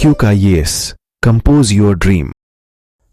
IQ का yes compose your dream.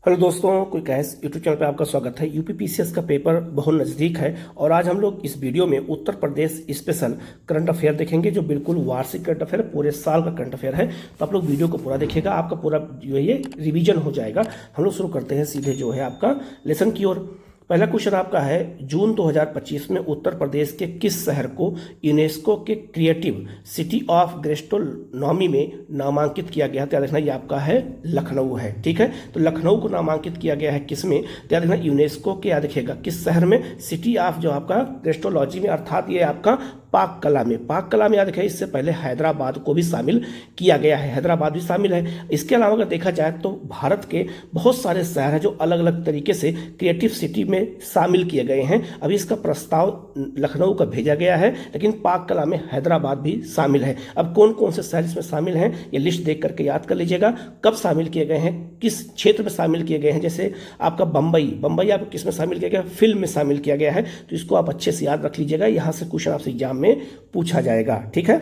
Hello दोस्तों, कोई कैस यूट्यूब चैनल पर आपका स्वागत है। यूपीपीसीएस का पेपर बहुत नज़दीक है और आज हम लोग इस वीडियो में Uttar Pradesh special current affair देखेंगे, जो बिल्कुल वार्षिक करंट अफेयर पूरे साल का करंट अफेयर है। तो आप लोग वीडियो को पूरा देखिएगा, आपका पूरा जो है ये रिवीजन हो जाएगा। हम लोग शुरू करते हैं सीधे जो है आपका लेसन की ओर। पहला क्वेश्चन आपका है, जून 2025 में उत्तर प्रदेश के किस शहर को यूनेस्को के क्रिएटिव सिटी ऑफ गैस्ट्रोनॉमी में नामांकित किया गया है? तो याद रखना ये आपका है लखनऊ है। ठीक है, तो लखनऊ को नामांकित किया गया है किस में? तो याद रखना यूनेस्को के, याद रखिएगा किस शहर में? सिटी ऑफ जो आपका गैस्ट्रोलॉजी में, अर्थात ये आपका पाक कला में। पाक कला में याद रखिए, इससे पहले हैदराबाद को भी शामिल किया गया है, हैदराबाद भी शामिल है। इसके अलावा अगर देखा जाए तो भारत के बहुत सारे शहर हैं जो अलग अलग तरीके से क्रिएटिव सिटी में शामिल किए गए हैं। अभी इसका प्रस्ताव लखनऊ का भेजा गया है, लेकिन पाक कला में हैदराबाद भी शामिल है। अब कौन कौन से शहर इसमें शामिल हैं ये लिस्ट देख करके याद कर लीजिएगा, कब शामिल किए गए हैं, किस क्षेत्र में शामिल किए गए हैं। जैसे आपका बम्बई आपको किस में शामिल किया गया? फिल्म में शामिल किया गया है। तो इसको आप अच्छे से याद रख लीजिएगा, यहाँ से क्वेश्चन आपसे एग्जाम में पूछा जाएगा। ठीक है,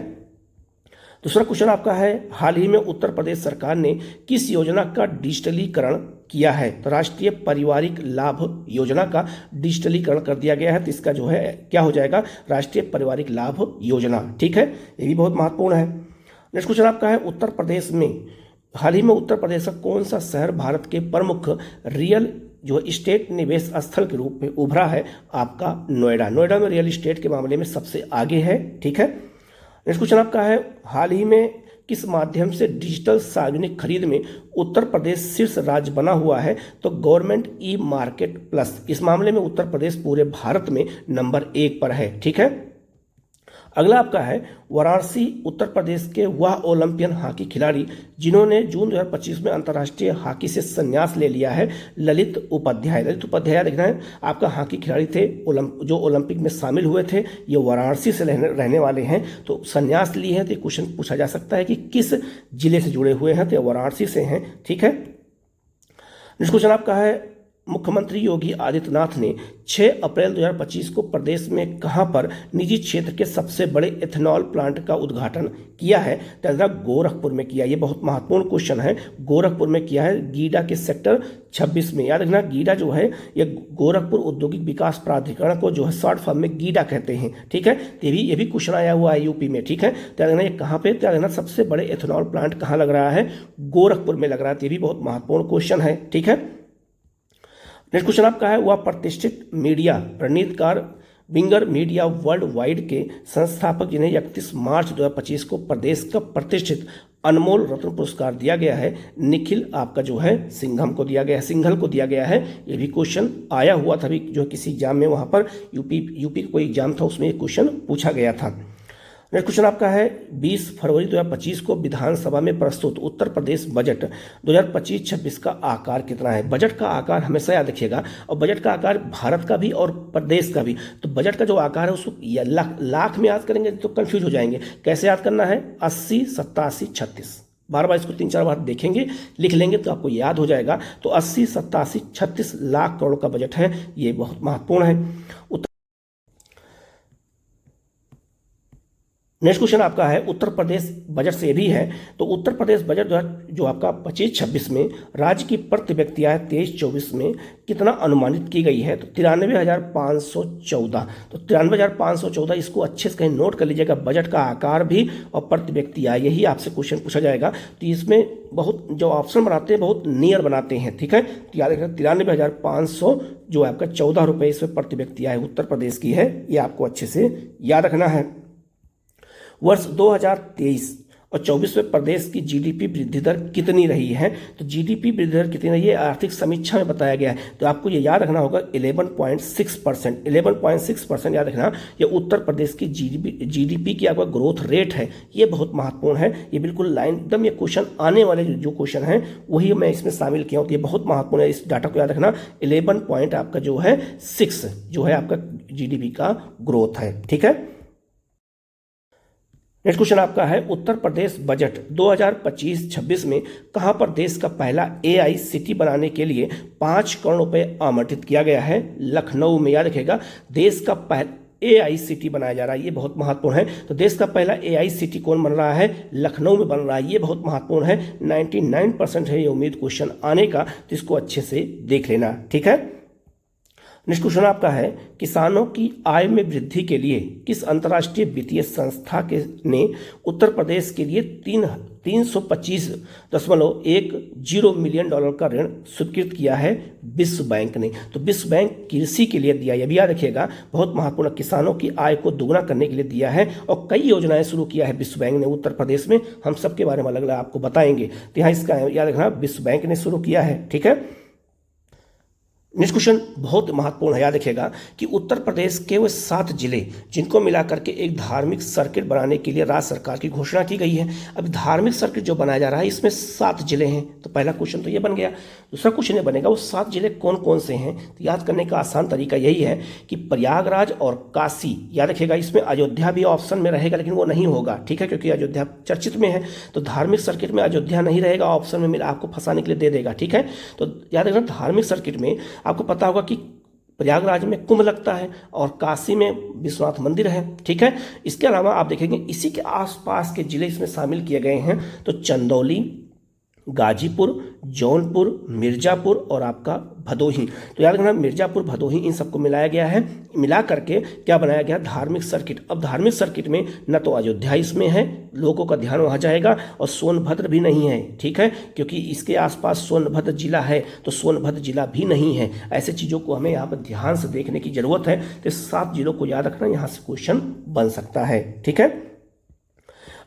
दूसरा क्वेश्चन आपका है, हाल ही में उत्तर प्रदेश सरकार ने किस योजना का डिजिटलीकरण किया है? तो राष्ट्रीय पारिवारिक लाभ योजना का डिजिटलीकरण कर दिया गया है। तो इसका जो है क्या हो जाएगा? राष्ट्रीय पारिवारिक लाभ योजना। ठीक है, ये भी बहुत महत्वपूर्ण है। नेक्स्ट क्वेश्चन आपका है, उत्तर प्रदेश में हाल ही में उत्तर प्रदेश का कौन सा शहर भारत के प्रमुख रियल जो स्टेट निवेश स्थल के रूप में उभरा है? आपका नोएडा। नोएडा में रियल एस्टेट के मामले में सबसे आगे है। ठीक है, नेक्स्ट क्वेश्चन आपका है, हाल ही में किस माध्यम से डिजिटल सार्वजनिक खरीद में उत्तर प्रदेश शीर्ष राज्य बना हुआ है? तो गवर्नमेंट ई मार्केट प्लस। इस मामले में उत्तर प्रदेश पूरे भारत में नंबर 1 पर है। ठीक है, अगला आपका है, वाराणसी उत्तर प्रदेश के वह ओलंपियन हॉकी खिलाड़ी जिन्होंने जून 2025 में अंतर्राष्ट्रीय हॉकी से संन्यास ले लिया है, ललित उपाध्याय। ललित उपाध्याय देखना है, आपका हॉकी खिलाड़ी थे जो ओलंपिक में शामिल हुए थे। ये वाराणसी से रहने वाले हैं। तो संन्यास लिए हैं, तो क्वेश्चन पूछा जा सकता है कि किस जिले से जुड़े हुए हैं? तो वाराणसी से हैं। ठीक है, नेक्स्ट क्वेश्चन आपका है, मुख्यमंत्री योगी आदित्यनाथ ने 6 अप्रैल 2025 को प्रदेश में कहां पर निजी क्षेत्र के सबसे बड़े एथेनॉल प्लांट का उद्घाटन किया है? तो गोरखपुर में किया। ये बहुत महत्वपूर्ण क्वेश्चन है। गोरखपुर में किया है, गीडा के सेक्टर 26 में। याद रखना, गीडा जो है ये गोरखपुर औद्योगिक विकास प्राधिकरण को जो है शॉर्ट फॉर्म में गीडा कहते हैं। ठीक है, ये भी क्वेश्चन आया हुआ है यूपी में। ठीक है, तो याद रखना ये कहाँ पे? तो याद रखना सबसे बड़े एथेनॉल प्लांट कहाँ लग रहा है? गोरखपुर में लग रहा है। ये भी बहुत महत्वपूर्ण क्वेश्चन है। ठीक है, नेक्स्ट क्वेश्चन आपका है, वह प्रतिष्ठित मीडिया प्रणीतकार विंगर मीडिया वर्ल्ड वाइड के संस्थापक जिन्हें 31 मार्च 2025 को प्रदेश का प्रतिष्ठित अनमोल रत्न पुरस्कार दिया गया है, निखिल आपका जो है सिंघल को दिया गया है। ये भी क्वेश्चन आया हुआ था, अभी जो किसी एग्जाम में वहां पर यूपी कोई एग्जाम था, उसमें एक क्वेश्चन पूछा गया था। नेक्स्ट क्वेश्चन आपका है, 20 फरवरी 2025 को विधानसभा में प्रस्तुत उत्तर प्रदेश बजट 2025-26 का आकार कितना है? बजट का आकार हमेशा याद रखिएगा, और बजट का आकार भारत का भी और प्रदेश का भी। तो बजट का जो आकार है उसको लाख में याद करेंगे तो कंफ्यूज हो जाएंगे। कैसे याद करना है? 80, 87, 36। बार बार इसको 3-4 बार देखेंगे, लिख लेंगे तो आपको याद हो जाएगा। तो 80, 87, 36 लाख करोड़ का बजट है। ये बहुत महत्वपूर्ण है। नेक्स्ट क्वेश्चन आपका है, उत्तर प्रदेश बजट से भी है। तो उत्तर प्रदेश बजट जो आपका 25-26 में राज्य की प्रति व्यक्ति आय 23-24 में कितना अनुमानित की गई है? तो 93,514। तो 93,514, इसको अच्छे से कहीं नोट कर लीजिएगा। बजट का आकार भी और प्रति व्यक्ति आय, यही आपसे क्वेश्चन पूछा जाएगा। तो इसमें बहुत जो ऑप्शन बनाते हैं बहुत नियर बनाते हैं। ठीक है, तो याद रखना 93,500 जो आपका 14 रुपये इसमें प्रति व्यक्ति आय उत्तर प्रदेश की है। ये आपको अच्छे से याद रखना है। वर्ष 2023 और 24 में प्रदेश की जीडीपी वृद्धि दर कितनी रही है? तो जीडीपी वृद्धि दर कितनी रही है आर्थिक समीक्षा में बताया गया है। तो आपको ये याद रखना होगा 11.6%। 11.6% याद रखना, ये उत्तर प्रदेश की जीडीपी की आपका ग्रोथ रेट है। ये बहुत महत्वपूर्ण है। ये बिल्कुल लाइन एकदम, ये क्वेश्चन आने वाले जो क्वेश्चन हैं वही मैं इसमें शामिल किया हूँ। तो ये बहुत महत्वपूर्ण है, इस डाटा को याद रखना। 11 पॉइंट आपका जो है 6 जो है आपका जीडीपी का ग्रोथ है। ठीक है, नेक्स्ट क्वेश्चन आपका है, उत्तर प्रदेश बजट 2025-26 में कहां पर देश का पहला एआई सिटी बनाने के लिए 5 करोड़ रुपए आवंटित किया गया है? लखनऊ में। याद रखिएगा, देश का AICT बनाया जा रहा है, ये बहुत महत्वपूर्ण है। तो देश का पहला AICT कौन बन रहा है? लखनऊ में बन रहा है, ये बहुत महत्वपूर्ण है। 99% है ये उम्मीद क्वेश्चन आने का, तो इसको अच्छे से देख लेना, ठीक है। नेक्स्ट क्वेश्चन आपका है, किसानों की आय में वृद्धि के लिए किस अंतर्राष्ट्रीय वित्तीय संस्था के ने उत्तर प्रदेश के लिए 325.10 मिलियन डॉलर का ऋण स्वीकृत किया है? विश्व बैंक ने। तो विश्व बैंक कृषि के लिए दिया, यह भी याद रखिएगा, बहुत महत्वपूर्ण, किसानों की आय को दोगुना करने के लिए दिया है और कई योजनाएं शुरू किया है विश्व बैंक ने उत्तर प्रदेश में। हम सबके बारे में अलग अलग आपको बताएंगे, तो यहाँ इसका याद रखना, विश्व बैंक ने शुरू किया है, ठीक है। नेक्स्ट क्वेश्चन बहुत महत्वपूर्ण है, याद रखिएगा कि उत्तर प्रदेश के वो 7 जिले जिनको मिलाकर के एक धार्मिक सर्किट बनाने के लिए राज्य सरकार की घोषणा की गई है। अब धार्मिक सर्किट जो बनाया जा रहा है इसमें 7 जिले हैं, तो पहला क्वेश्चन तो ये बन गया। दूसरा क्वेश्चन ये बनेगा वो 7 जिले कौन कौन से हैं? तो याद करने का आसान तरीका यही है कि प्रयागराज और काशी, याद रखिएगा, इसमें अयोध्या भी ऑप्शन में रहेगा लेकिन वो नहीं होगा, ठीक है, क्योंकि अयोध्या चर्चित में है। तो धार्मिक सर्किट में अयोध्या नहीं रहेगा, ऑप्शन में मिला आपको फंसाने के लिए दे देगा, ठीक है। तो याद रखना, धार्मिक सर्किट में आपको पता होगा कि प्रयागराज में कुंभ लगता है और काशी में विश्वनाथ मंदिर है, ठीक है। इसके अलावा आप देखेंगे इसी के आसपास के जिले इसमें शामिल किए गए हैं, तो चंदौली, गाजीपुर, जौनपुर, मिर्जापुर और आपका भदोही। तो याद रखना, मिर्जापुर, भदोही, इन सबको मिलाया गया है, मिला करके क्या बनाया गया? धार्मिक सर्किट। अब धार्मिक सर्किट में न तो अयोध्या इसमें है, लोगों का ध्यान वहाँ जाएगा, और सोनभद्र भी नहीं है, ठीक है, क्योंकि इसके आसपास सोनभद्र जिला है, तो सोनभद्र जिला भी नहीं है। ऐसे चीज़ों को हमें यहाँ पर ध्यान से देखने की जरूरत है। तो 7 जिलों को याद रखना, यहाँ से क्वेश्चन बन सकता है, ठीक है।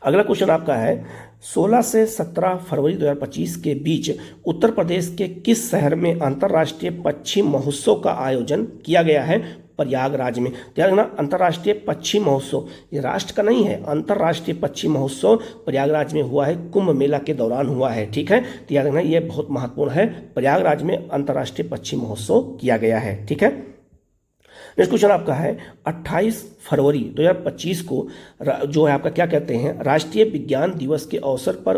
अगला क्वेश्चन आपका है, 16 से 17 फरवरी 2025 के बीच उत्तर प्रदेश के किस शहर में अंतर्राष्ट्रीय पक्षी महोत्सव का आयोजन किया गया है? प्रयागराज में। ध्यान रखना, अंतर्राष्ट्रीय पक्षी महोत्सव, ये राष्ट्र का नहीं है, अंतर्राष्ट्रीय पक्षी महोत्सव प्रयागराज में हुआ है, कुंभ मेला के दौरान हुआ है, ठीक है। तो याद रखना, ये बहुत महत्वपूर्ण है, प्रयागराज में अंतर्राष्ट्रीय पक्षी महोत्सव किया गया है, ठीक है। नेक्स्ट क्वेश्चन आपका है, 28 फरवरी 2025 को जो है आपका क्या कहते हैं, राष्ट्रीय विज्ञान दिवस के अवसर पर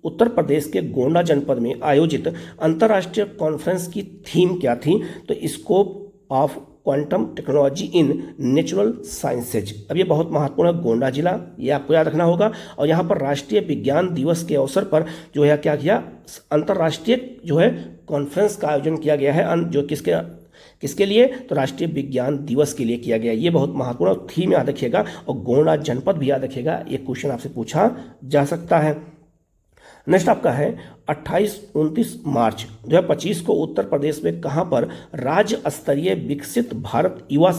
उत्तर प्रदेश के गोंडा जनपद में आयोजित अंतर्राष्ट्रीय कॉन्फ्रेंस की थीम क्या थी? तो scope of quantum technology in natural sciences. अब ये बहुत महत्वपूर्ण है, गोंडा जिला, ये आपको याद रखना होगा। और यहाँ पर राष्ट्रीय विज्ञान दिवस के अवसर पर जो है क्या किया, अंतर्राष्ट्रीय जो है कॉन्फ्रेंस का आयोजन किया गया है, जो किसके लिए? तो राष्ट्रीय विज्ञान दिवस के लिए किया गया। ये बहुत महत्वपूर्ण थीम याद रखिएगा, और गोंडा जनपद भी याद रखिएगा, ये क्वेश्चन आपसे पूछा जा सकता है। नेक्स्ट आपका है, 28-29 मार्च 2025 को उत्तर प्रदेश में कहां पर राज्य स्तरीय विकसित भारत युवा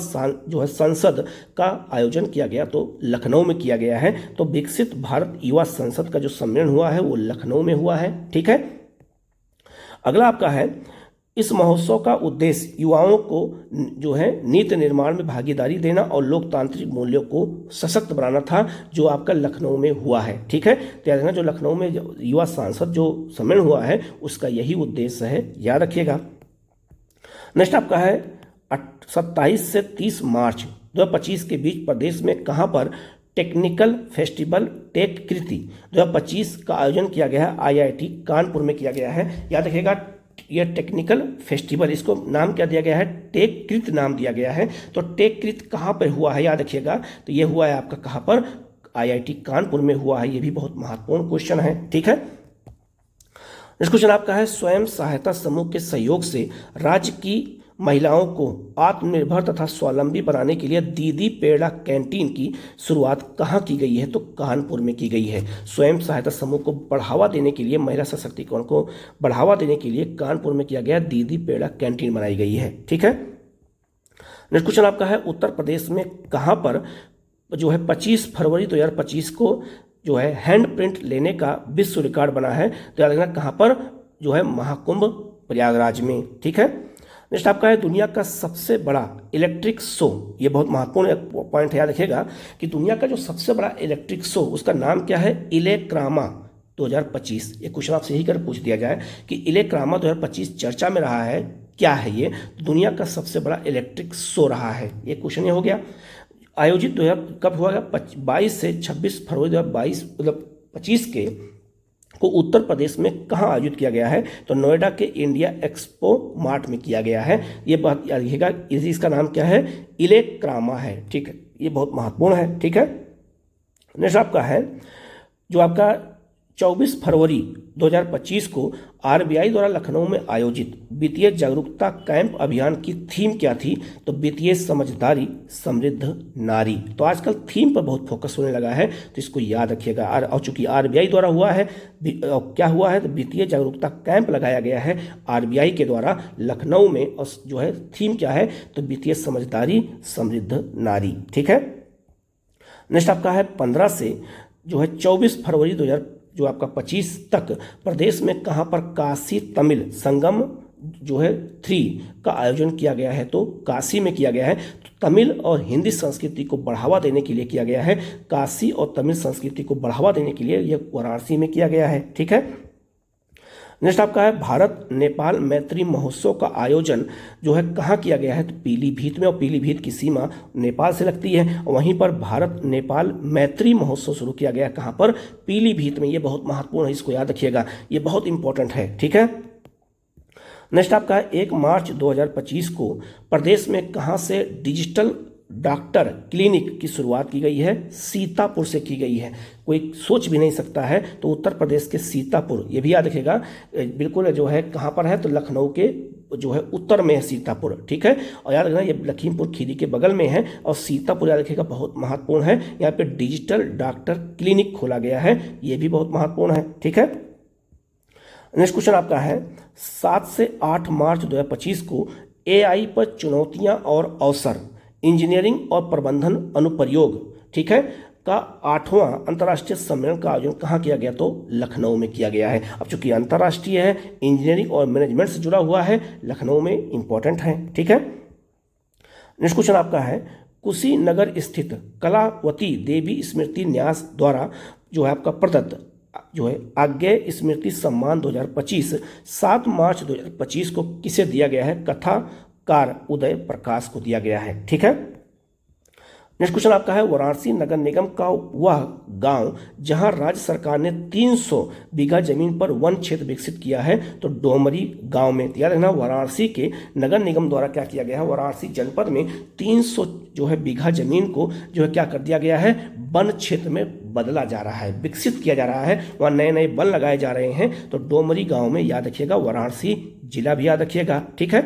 जो है संसद का आयोजन किया गया? तो लखनऊ में किया गया है। तो विकसित भारत युवा संसद का जो सम्मेलन हुआ है वो लखनऊ में हुआ है, ठीक है। अगला आपका है, इस महोत्सव का उद्देश्य युवाओं को जो है नीति निर्माण में भागीदारी देना और लोकतांत्रिक मूल्यों को सशक्त बनाना था, जो आपका लखनऊ में हुआ है, ठीक है। तो याद रखना, जो लखनऊ में युवा सांसद जो सम्मेलन हुआ है उसका यही उद्देश्य है, याद रखिएगा। नेक्स्ट आपका है, 27 से 30 मार्च 2025 के बीच प्रदेश में कहां पर टेक्निकल फेस्टिवल टेक कृति 2025 का आयोजन किया गया है? IIT कानपुर में किया गया है, याद रखिएगा। यह टेक्निकल फेस्टिवल, इसको नाम क्या दिया गया है? टेक कृत नाम दिया गया है। तो टेक कृत कहाँ पर हुआ है, याद रखिएगा। तो ये हुआ है आपका कहाँ पर? IIT कानपुर में हुआ है। ये भी बहुत महत्वपूर्ण क्वेश्चन है, ठीक है। नेक्स्ट क्वेश्चन आपका है, स्वयं सहायता समूह के सहयोग से राज्य की महिलाओं को आत्मनिर्भर तथा स्वावलंबी बनाने के लिए दीदी पेड़ा कैंटीन की शुरुआत कहाँ की गई है? तो कानपुर में की गई है। स्वयं सहायता समूह को बढ़ावा देने के लिए, महिला सशक्तिकरण को बढ़ावा देने के लिए कानपुर में किया गया दीदी पेड़ा कैंटीन बनाई गई है, ठीक है। नेक्स्ट क्वेश्चन आपका है, उत्तर प्रदेश में कहाँ पर जो है 25 फरवरी 2025 को जो है हैंड प्रिंट लेने का विश्व रिकॉर्ड बना है? तो याद रखना, कहाँ पर जो है महाकुंभ प्रयागराज में, ठीक है। नेक्स्ट आपका है, दुनिया का सबसे बड़ा इलेक्ट्रिक शो, ये बहुत महत्वपूर्ण पॉइंट है, याद रखिएगा कि दुनिया का जो सबसे बड़ा इलेक्ट्रिक शो उसका नाम क्या है? इलेक्रामा 2025। ये क्वेश्चन आपसे यही कर पूछ दिया जाए कि इलेक्रामा 2025 चर्चा में रहा है, क्या है ये? दुनिया का सबसे बड़ा इलेक्ट्रिक शो रहा है, ये क्वेश्चन ये हो गया। आयोजित कब हुआ? 22 से 26 फरवरी 2022 मतलब 25 के को उत्तर प्रदेश में कहाँ आयोजित किया गया है? तो नोएडा के इंडिया एक्सपो मार्ट में किया गया है। ये बात याद रखिएगा, इसका नाम क्या है? इलेक्रामा है। ठीक है, ये बहुत महत्वपूर्ण है। ठीक है, नेक्स्ट आपका है जो आपका 24 फरवरी 2025 को आरबीआई द्वारा लखनऊ में आयोजित वित्तीय जागरूकता कैंप अभियान की थीम क्या थी? तो वित्तीय समझदारी समृद्ध नारी। तो आजकल थीम पर बहुत फोकस होने लगा है, तो इसको याद रखिएगा। और चूंकि आरबीआई द्वारा हुआ है, क्या हुआ है? तो वित्तीय जागरूकता कैंप लगाया गया है आरबीआई के द्वारा लखनऊ में, और जो है थीम क्या है? तो वित्तीय समझदारी समृद्ध नारी। ठीक है, नेक्स्ट आपका है 15 से जो है 24 फरवरी 2025 तक प्रदेश में कहाँ पर काशी तमिल संगम जो है 3 का आयोजन किया गया है? तो काशी में किया गया है। तो तमिल और हिंदी संस्कृति को बढ़ावा देने के लिए किया गया है। काशी और तमिल संस्कृति को बढ़ावा देने के लिए यह वाराणसी में किया गया है। ठीक है, नेक्स्ट आपका है भारत नेपाल मैत्री महोत्सव का आयोजन जो है कहाँ किया गया है? तो पीलीभीत में, और पीलीभीत की सीमा नेपाल से लगती है। वहीं पर भारत नेपाल मैत्री महोत्सव शुरू किया गया कहाँ पर? पीलीभीत में। ये बहुत महत्वपूर्ण है, इसको याद रखिएगा, ये बहुत इंपॉर्टेंट है। ठीक है, नेक्स्ट आपका है 1 मार्च 2025 को प्रदेश में कहाँ से डिजिटल डॉक्टर क्लिनिक की शुरुआत की गई है? सीतापुर से की गई है। कोई सोच भी नहीं सकता है, तो उत्तर प्रदेश के सीतापुर, ये भी याद रखेगा, बिल्कुल जो है कहाँ पर है? तो लखनऊ के जो है उत्तर में है सीतापुर। ठीक है, और याद रखना ये लखीमपुर खीरी के बगल में है, और सीतापुर याद रखेगा बहुत महत्वपूर्ण है। यहाँ पे डिजिटल डॉक्टर क्लिनिक खोला गया है, ये भी बहुत महत्वपूर्ण है। ठीक है, नेक्स्ट क्वेश्चन आपका है 7 से 8 मार्च 2025 को एआई पर चुनौतियां और अवसर इंजीनियरिंग और प्रबंधन अनुप्रयोग, ठीक है, का 8वां अंतर्राष्ट्रीय सम्मेलन का आयोजन कहाँ किया गया? तो लखनऊ में किया गया है। अब चूंकि अंतर्राष्ट्रीय है, इंजीनियरिंग और मैनेजमेंट से जुड़ा हुआ है, लखनऊ में इंपॉर्टेंट है। ठीक है, नेक्स्ट क्वेश्चन आपका है कुशीनगर स्थित कलावती देवी स्मृति न्यास द्वारा जो है आपका प्रदत्त जो है आज्ञेय स्मृति सम्मान 2025 7 मार्च 2025 को किसे दिया गया है? कथाकार उदय प्रकाश को दिया गया है। ठीक है, नेक्स्ट क्वेश्चन आपका है वाराणसी नगर निगम का वह गांव जहां राज्य सरकार ने 300 बीघा जमीन पर वन क्षेत्र विकसित किया है? तो डोमरी गांव में। याद रखना, वाराणसी के नगर निगम द्वारा क्या किया गया है? वाराणसी जनपद में 300 जो है बीघा जमीन को जो है क्या कर दिया गया है? वन क्षेत्र में बदला जा रहा है, विकसित किया जा रहा है, वहाँ नए नए वन लगाए जा रहे हैं। तो डोमरी गांव में, याद रखिएगा, वाराणसी जिला भी याद रखिएगा। ठीक है,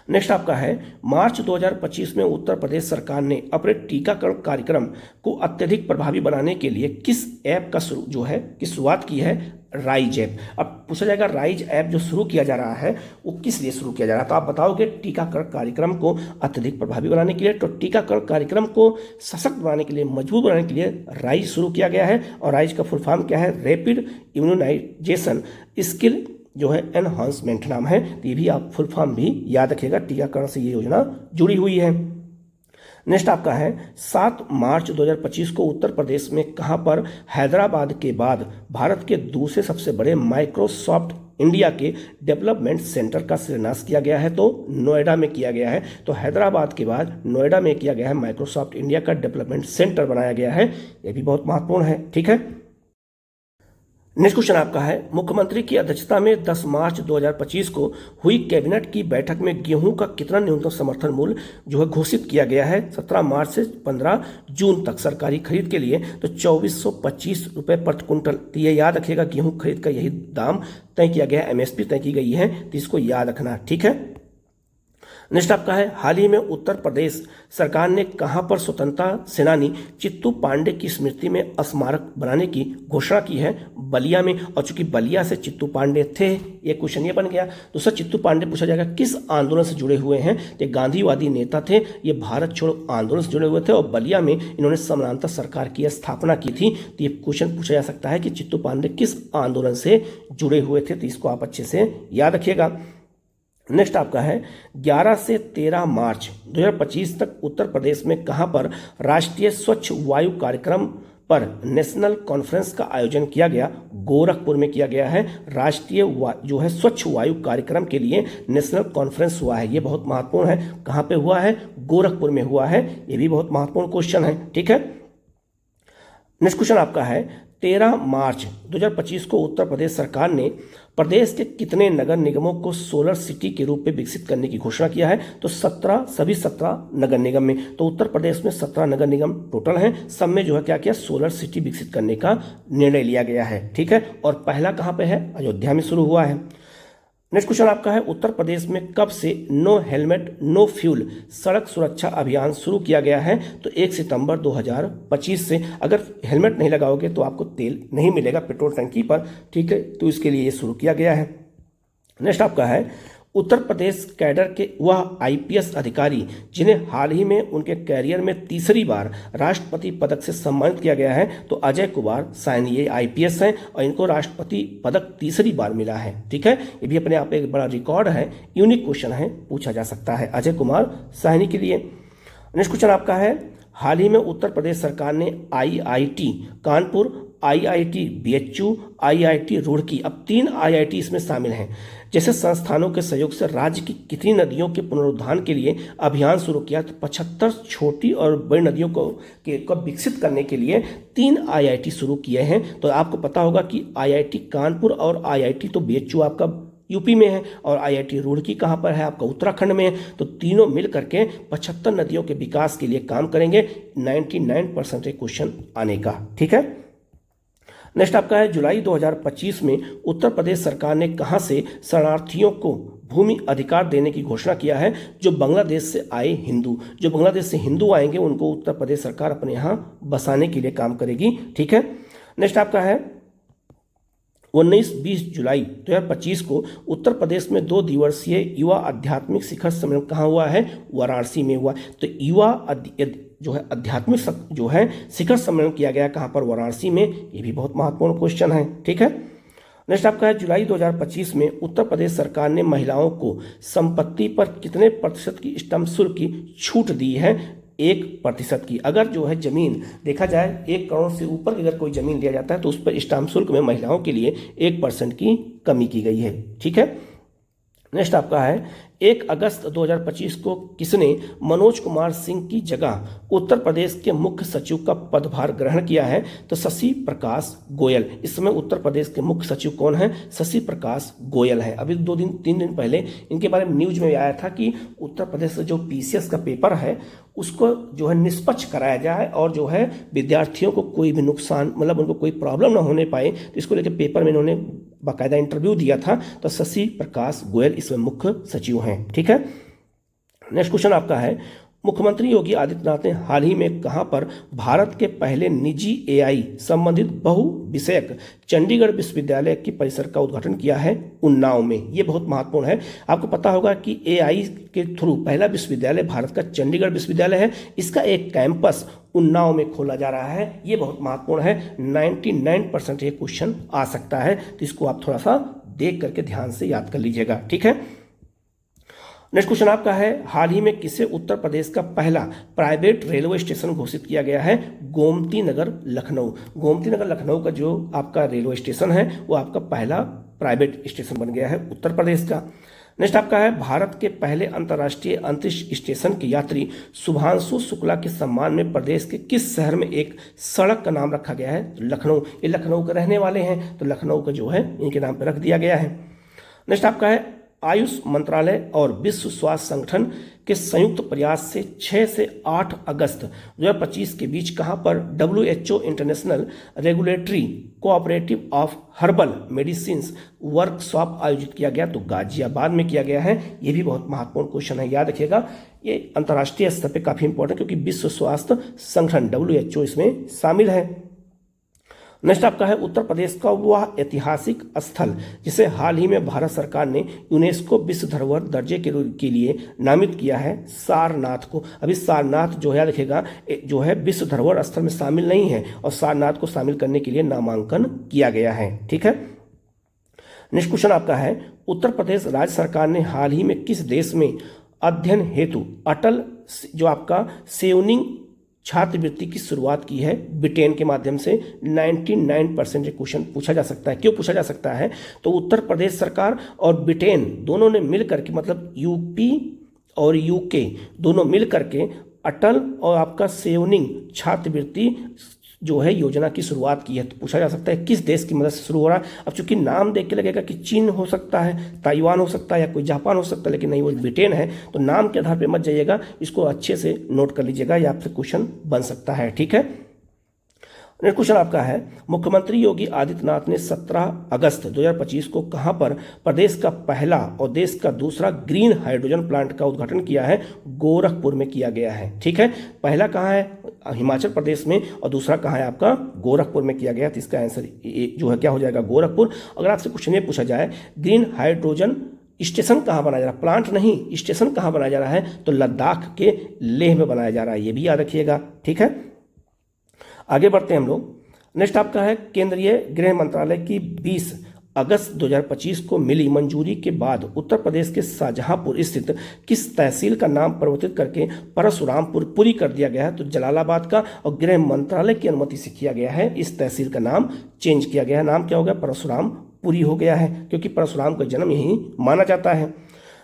नेक्स्ट आपका है मार्च 2025 में उत्तर प्रदेश सरकार ने अपने टीकाकरण कार्यक्रम को अत्यधिक प्रभावी बनाने के लिए किस ऐप का शुरुआत की है? Rise app. अब पूछा जाएगा राइज ऐप जो शुरू किया जा रहा है वो किस लिए शुरू किया जा रहा है? तो आप बताओगे टीकाकरण कार्यक्रम को अत्यधिक प्रभावी बनाने के लिए। तो टीकाकरण कार्यक्रम को सशक्त बनाने के लिए, मजबूत बनाने के लिए राइज शुरू किया गया है। और राइज का फुल फॉर्म क्या है? रैपिड इम्यूनाइजेशन स्किल जो है एनहांसमेंट नाम है। तो ये भी आप फुल फॉर्म भी याद रखिएगा, टीकाकरण से ये योजना जुड़ी हुई है। नेक्स्ट आपका है 7 मार्च 2025 को उत्तर प्रदेश में कहाँ पर हैदराबाद के बाद भारत के दूसरे सबसे बड़े माइक्रोसॉफ्ट इंडिया के डेवलपमेंट सेंटर का शिलान्यास किया गया है? तो नोएडा में किया गया है। तो हैदराबाद के बाद नोएडा में किया गया है, माइक्रोसॉफ्ट इंडिया का डेवलपमेंट सेंटर बनाया गया है। ये भी बहुत महत्वपूर्ण है। ठीक है, नेक्स्ट क्वेश्चन आपका है मुख्यमंत्री की अध्यक्षता में 10 मार्च 2025 को हुई कैबिनेट की बैठक में गेहूं का कितना न्यूनतम समर्थन मूल्य जो है घोषित किया गया है? 17 मार्च से 15 जून तक सरकारी खरीद के लिए तो 2425 रुपये प्रति क्विंटल। तो ये याद रखिएगा, गेहूं खरीद का यही दाम तय किया गया है, एमएसपी तय की गई है, तो इसको याद रखना। ठीक है, नेक्स्ट आपका है हाल ही में उत्तर प्रदेश सरकार ने कहां पर स्वतंत्रता सेनानी चित्तू पांडे की स्मृति में स्मारक बनाने की घोषणा की है? बलिया में। और चूंकि बलिया से चित्तू पांडे थे, ये क्वेश्चन ये बन गया। दूसरा, चित्तू पांडे पूछा जाएगा किस आंदोलन से जुड़े हुए हैं? ये गांधीवादी नेता थे, ये भारत छोड़ो आंदोलन से जुड़े हुए थे, और बलिया में इन्होंने समानांतर सरकार की स्थापना की थी। तो ये क्वेश्चन पूछा जा सकता है कि चित्तू पांडे किस आंदोलन से जुड़े हुए थे? तो इसको आप अच्छे से याद रखिएगा। नेक्स्ट आपका है 11 से 13 मार्च 2025 तक उत्तर प्रदेश में कहां पर राष्ट्रीय स्वच्छ वायु कार्यक्रम पर नेशनल कॉन्फ्रेंस का आयोजन किया गया? गोरखपुर में किया गया है। राष्ट्रीय जो है स्वच्छ वायु कार्यक्रम के लिए नेशनल कॉन्फ्रेंस हुआ है, ये बहुत महत्वपूर्ण है। कहां पे हुआ है? गोरखपुर में हुआ है। ये भी बहुत महत्वपूर्ण क्वेश्चन है। ठीक है, नेक्स्ट क्वेश्चन आपका है 13 मार्च 2025 को उत्तर प्रदेश सरकार ने प्रदेश के कितने नगर निगमों को सोलर सिटी के रूप में विकसित करने की घोषणा किया है? तो 17, सभी 17 नगर निगम में। तो उत्तर प्रदेश में 17 नगर निगम टोटल हैं, सब में जो है क्या किया, सोलर सिटी विकसित करने का निर्णय लिया गया है। ठीक है, और पहला कहाँ पे है? अयोध्या में शुरू हुआ है। नेक्स्ट क्वेश्चन आपका है उत्तर प्रदेश में कब से नो हेलमेट नो फ्यूल सड़क सुरक्षा अभियान शुरू किया गया है? तो 1 सितंबर 2025 से। अगर हेलमेट नहीं लगाओगे तो आपको तेल नहीं मिलेगा पेट्रोल टंकी पर। ठीक है, तो इसके लिए ये शुरू किया गया है। नेक्स्ट आपका है उत्तर प्रदेश कैडर के वह आईपीएस अधिकारी जिन्हें हाल ही में उनके कैरियर में तीसरी बार राष्ट्रपति पदक से सम्मानित किया गया है? तो अजय कुमार साहनी ये आईपीएस हैं और इनको राष्ट्रपति पदक तीसरी बार मिला है। ठीक है, ये भी अपने आप में एक बड़ा रिकॉर्ड है, यूनिक क्वेश्चन है, पूछा जा सकता है अजय कुमार साहनी के लिए। नेक्स्ट क्वेश्चन आपका है हाल ही में उत्तर प्रदेश सरकार ने IIT Kanpur, IIT BHU, IIT Roorkee, अब 3 आईआईटी इसमें शामिल हैं, जैसे संस्थानों के सहयोग से राज्य की कितनी नदियों के पुनरुद्धार के लिए अभियान शुरू किया? तो 75 छोटी और बड़ी नदियों को विकसित करने के लिए 3 आईआईटी शुरू किए हैं। तो आपको पता होगा कि आईआईटी कानपुर और आईआईटी तो बीएचयू आपका यूपी में है और आईआईटी रुड़की कहाँ पर है? आपका उत्तराखंड में है। तो तीनों मिल करके 75 नदियों के विकास के लिए काम करेंगे। 99% क्वेश्चन आने का। ठीक है, नेक्स्ट आपका है जुलाई 2025 में उत्तर प्रदेश सरकार ने कहां से शरणार्थियों को भूमि अधिकार देने की घोषणा किया है? जो बांग्लादेश से आए हिंदू, जो बांग्लादेश से हिंदू आएंगे उनको उत्तर प्रदेश सरकार अपने यहाँ बसाने के लिए काम करेगी। ठीक है, नेक्स्ट आपका है 19-20 जुलाई 2025 को उत्तर प्रदेश में 2 दिवसीय युवा आध्यात्मिक शिखर सम्मेलन कहाँ हुआ है? वाराणसी में हुआ। तो युवा जो है आध्यात्मिक जो है शिखर सम्मेलन किया गया कहाँ पर? वाराणसी में। ये भी बहुत महत्वपूर्ण क्वेश्चन है। ठीक है, नेक्स्ट आपका है जुलाई 2025 में उत्तर प्रदेश सरकार ने महिलाओं को संपत्ति पर कितने प्रतिशत की स्टम्प शुल्क की छूट दी है? 1% की। अगर जो है जमीन देखा जाए 1 करोड़ से ऊपर अगर कोई जमीन लिया जाता है तो उस पर स्टाम्प शुल्क में महिलाओं के लिए 1% की कमी की गई है। ठीक है, नेक्स्ट आपका है 1 अगस्त 2025 को किसने मनोज कुमार सिंह की जगह उत्तर प्रदेश के मुख्य सचिव का पदभार ग्रहण किया है? तो शशि प्रकाश गोयल। इस समय उत्तर प्रदेश के मुख्य सचिव कौन है? शशि प्रकाश गोयल है। अभी 2-3 दिन पहले इनके बारे में न्यूज में आया था कि उत्तर प्रदेश से जो पीसीएस का पेपर है उसको जो है निष्पक्ष कराया जाए और जो है विद्यार्थियों को कोई भी नुकसान मतलब उनको कोई प्रॉब्लम ना होने पाए, तो इसको लेकर पेपर में इन्होंने बाकायदा इंटरव्यू दिया था। तो शशि प्रकाश गोयल इसमें मुख्य सचिव हैं। ठीक है, नेक्स्ट क्वेश्चन आपका है मुख्यमंत्री योगी आदित्यनाथ ने हाल ही में कहां पर भारत के पहले निजी एआई संबंधित बहु विषयक चंडीगढ़ विश्वविद्यालय की परिसर का उद्घाटन किया है? उन्नाव में। ये बहुत महत्वपूर्ण है। आपको पता होगा कि एआई के थ्रू पहला विश्वविद्यालय भारत का चंडीगढ़ विश्वविद्यालय है। इसका एक कैंपस उन्नाव में खोला जा रहा है। ये बहुत महत्वपूर्ण है। 99% ये क्वेश्चन आ सकता है, तो इसको आप थोड़ा सा देख करके ध्यान से याद कर लीजिएगा। ठीक है, नेक्स्ट क्वेश्चन आपका है हाल ही में किसे उत्तर प्रदेश का पहला प्राइवेट रेलवे स्टेशन घोषित किया गया है? गोमती नगर लखनऊ। गोमती नगर लखनऊ का जो आपका रेलवे स्टेशन है वो आपका पहला प्राइवेट स्टेशन बन गया है उत्तर प्रदेश का। नेक्स्ट आपका है भारत के पहले अंतर्राष्ट्रीय अंतरिक्ष स्टेशन के यात्री शुभांशु शुक्ला के सम्मान में प्रदेश के किस शहर में एक सड़क का नाम रखा गया है? तो लखनऊ। ये लखनऊ के रहने वाले हैं, तो लखनऊ का जो है इनके नाम पर रख दिया गया है। नेक्स्ट आपका है आयुष मंत्रालय और विश्व स्वास्थ्य संगठन के संयुक्त प्रयास से 6 से 8 अगस्त 2025 के बीच कहां पर WHO international regulatory cooperative of herbal medicines workshop आयोजित किया गया? तो गाजियाबाद में किया गया है। ये भी बहुत महत्वपूर्ण क्वेश्चन है, याद रखिएगा। ये अंतर्राष्ट्रीय स्तर पर काफी इंपॉर्टेंट क्योंकि विश्व स्वास्थ्य संगठन WHO इसमें शामिल है। नेक्स्ट आपका है उत्तर प्रदेश का वह ऐतिहासिक स्थल जिसे हाल ही में भारत सरकार ने यूनेस्को विश्व धरोहर दर्जे के लिए नामित किया है? सारनाथ को। अभी सारनाथ जो है रखेगा जो है विश्व धरोहर स्थल में शामिल नहीं है और सारनाथ को शामिल करने के लिए नामांकन किया गया है। ठीक है, नेक्स्ट क्वेश्चन आपका है उत्तर प्रदेश राज्य सरकार ने हाल ही में किस देश में अध्ययन हेतु अटल जो आपका सेवनिंग छात्रवृत्ति की शुरुआत की है? ब्रिटेन के माध्यम से। 99% क्वेश्चन पूछा जा सकता है। क्यों पूछा जा सकता है? तो उत्तर प्रदेश सरकार और ब्रिटेन दोनों ने मिलकर के मतलब यूपी और यूके दोनों मिलकर के अटल और आपका सेवनिंग छात्रवृत्ति जो है योजना की शुरुआत की है। तो पूछा जा सकता है किस देश की मदद से शुरू हो रहा है। अब चूंकि नाम देख के लगेगा कि चीन हो सकता है, ताइवान हो सकता है या कोई जापान हो सकता है, लेकिन नहीं, वो ब्रिटेन है। तो नाम के आधार पर मत जाइएगा, इसको अच्छे से नोट कर लीजिएगा, यह आपसे क्वेश्चन बन सकता है। ठीक है, नेक्स्ट क्वेश्चन आपका है, मुख्यमंत्री योगी आदित्यनाथ ने 17 अगस्त 2025 को कहां पर प्रदेश का पहला और देश का दूसरा ग्रीन हाइड्रोजन प्लांट का उद्घाटन किया है? गोरखपुर में किया गया है। ठीक है, पहला कहां है? हिमाचल प्रदेश में, और दूसरा कहां है आपका? गोरखपुर में किया गया। तो इसका आंसर जो है क्या हो जाएगा? गोरखपुर। अगर आपसे क्वेश्चन ये पूछा जाए ग्रीन हाइड्रोजन स्टेशन कहाँ बनाया जा रहा है, प्लांट नहीं, स्टेशन कहाँ बनाया जा रहा है, तो लद्दाख के लेह में बनाया जा रहा है, ये भी याद रखिएगा। ठीक है, आगे बढ़ते हैं हम लोग। नेक्स्ट आपका है, केंद्रीय गृह मंत्रालय की 20 अगस्त 2025 को मिली मंजूरी के बाद उत्तर प्रदेश के शाहजहांपुर स्थित किस तहसील का नाम परिवर्तित करके परशुरामपुर पुरी कर दिया गया है? तो जलालाबाद का, और गृह मंत्रालय की अनुमति से किया गया है। इस तहसील का नाम चेंज किया गया है, नाम क्या हो गया? परशुरामपुरी हो गया है, क्योंकि परशुराम का जन्म यहीं माना जाता है।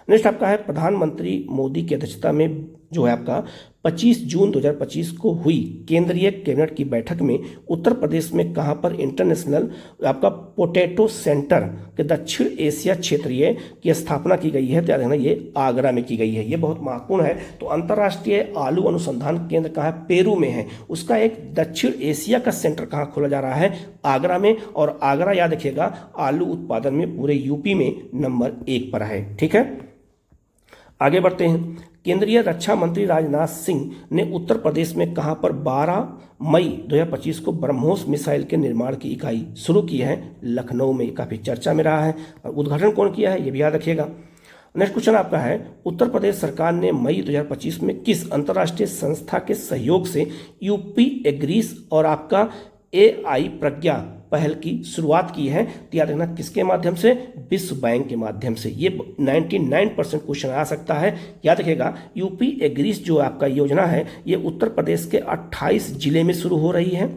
नेक्स्ट आपका है, प्रधानमंत्री मोदी की अध्यक्षता में जो है आपका 25 जून 2025 को हुई केंद्रीय कैबिनेट की बैठक में उत्तर प्रदेश में कहां पर इंटरनेशनल आपका पोटैटो सेंटर के दक्षिण एशिया क्षेत्रीय की स्थापना की गई है? तो याद रखना, ये आगरा में की गई है, ये बहुत महत्वपूर्ण है। तो अंतर्राष्ट्रीय आलू अनुसंधान केंद्र कहाँ है? पेरू में है। उसका एक दक्षिण एशिया का सेंटर कहाँ खोला जा रहा है? आगरा में। और आगरा याद रखिएगा आलू उत्पादन में पूरे यूपी में नंबर 1 पर है। ठीक है, आगे बढ़ते हैं। केंद्रीय रक्षा मंत्री राजनाथ सिंह ने उत्तर प्रदेश में कहां पर 12 मई 2025 को ब्रह्मोस मिसाइल के निर्माण की इकाई शुरू की है? लखनऊ में। काफी चर्चा में रहा है। और उद्घाटन कौन किया है, ये भी याद रखिएगा। नेक्स्ट क्वेश्चन आपका है, उत्तर प्रदेश सरकार ने मई 2025 में किस अंतर्राष्ट्रीय संस्था के सहयोग से यूपी एग्रीस और आपका AI प्रज्ञा पहल की शुरुआत की है? तो याद रखना किसके माध्यम से? विश्व बैंक के माध्यम से। ये 99% क्वेश्चन आ सकता है, याद रखिएगा। यूपी एग्रीस जो आपका योजना है, ये उत्तर प्रदेश के 28 जिले में शुरू हो रही है।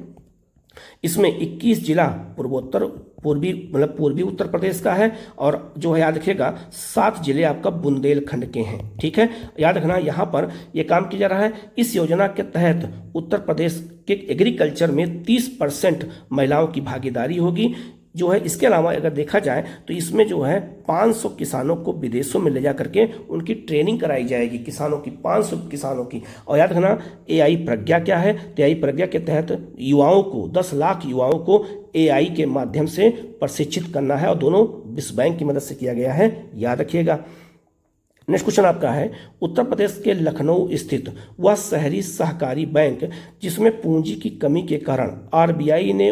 इसमें 21 जिला पूर्वी उत्तर प्रदेश का है, और जो है याद रखिएगा 7 जिले आपका बुंदेलखंड के हैं। ठीक है, याद रखना यहाँ पर यह काम किया जा रहा है। इस योजना के तहत उत्तर प्रदेश के एग्रीकल्चर में 30% महिलाओं की भागीदारी होगी जो है। इसके अलावा अगर देखा जाए तो इसमें जो है 500 किसानों को विदेशों में ले जा करके उनकी ट्रेनिंग कराई जाएगी, किसानों की, 500 किसानों की। और याद रखना AI प्रज्ञा क्या है? तो AI प्रज्ञा के तहत युवाओं को, 10 लाख युवाओं को AI के माध्यम से प्रशिक्षित करना है, और दोनों विश्व बैंक की मदद से किया गया है, याद रखिएगा। नेक्स्ट क्वेश्चन आपका है, उत्तर प्रदेश के लखनऊ स्थित वह शहरी सहकारी बैंक जिसमें पूंजी की कमी के कारण RBI ने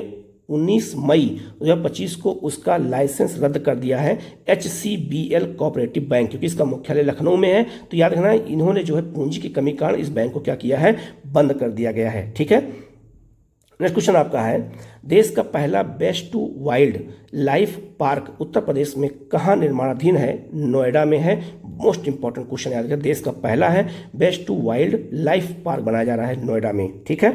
19 मई 2025 को उसका लाइसेंस रद्द कर दिया है, HCBL कोऑपरेटिव बैंक, क्योंकि इसका मुख्यालय लखनऊ में है। तो याद रखना इन्होंने जो है पूंजी की कमी कारण इस बैंक को क्या किया है? बंद कर दिया गया है। ठीक है, नेक्स्ट क्वेश्चन आपका है, देश का पहला best to wildlife park Uttar Pradesh में कहाँ निर्माणाधीन है? नोएडा में है। मोस्ट इंपॉर्टेंट क्वेश्चन याद रखिए, देश का पहला है best to wildlife park बनाया जा रहा है नोएडा में। ठीक है,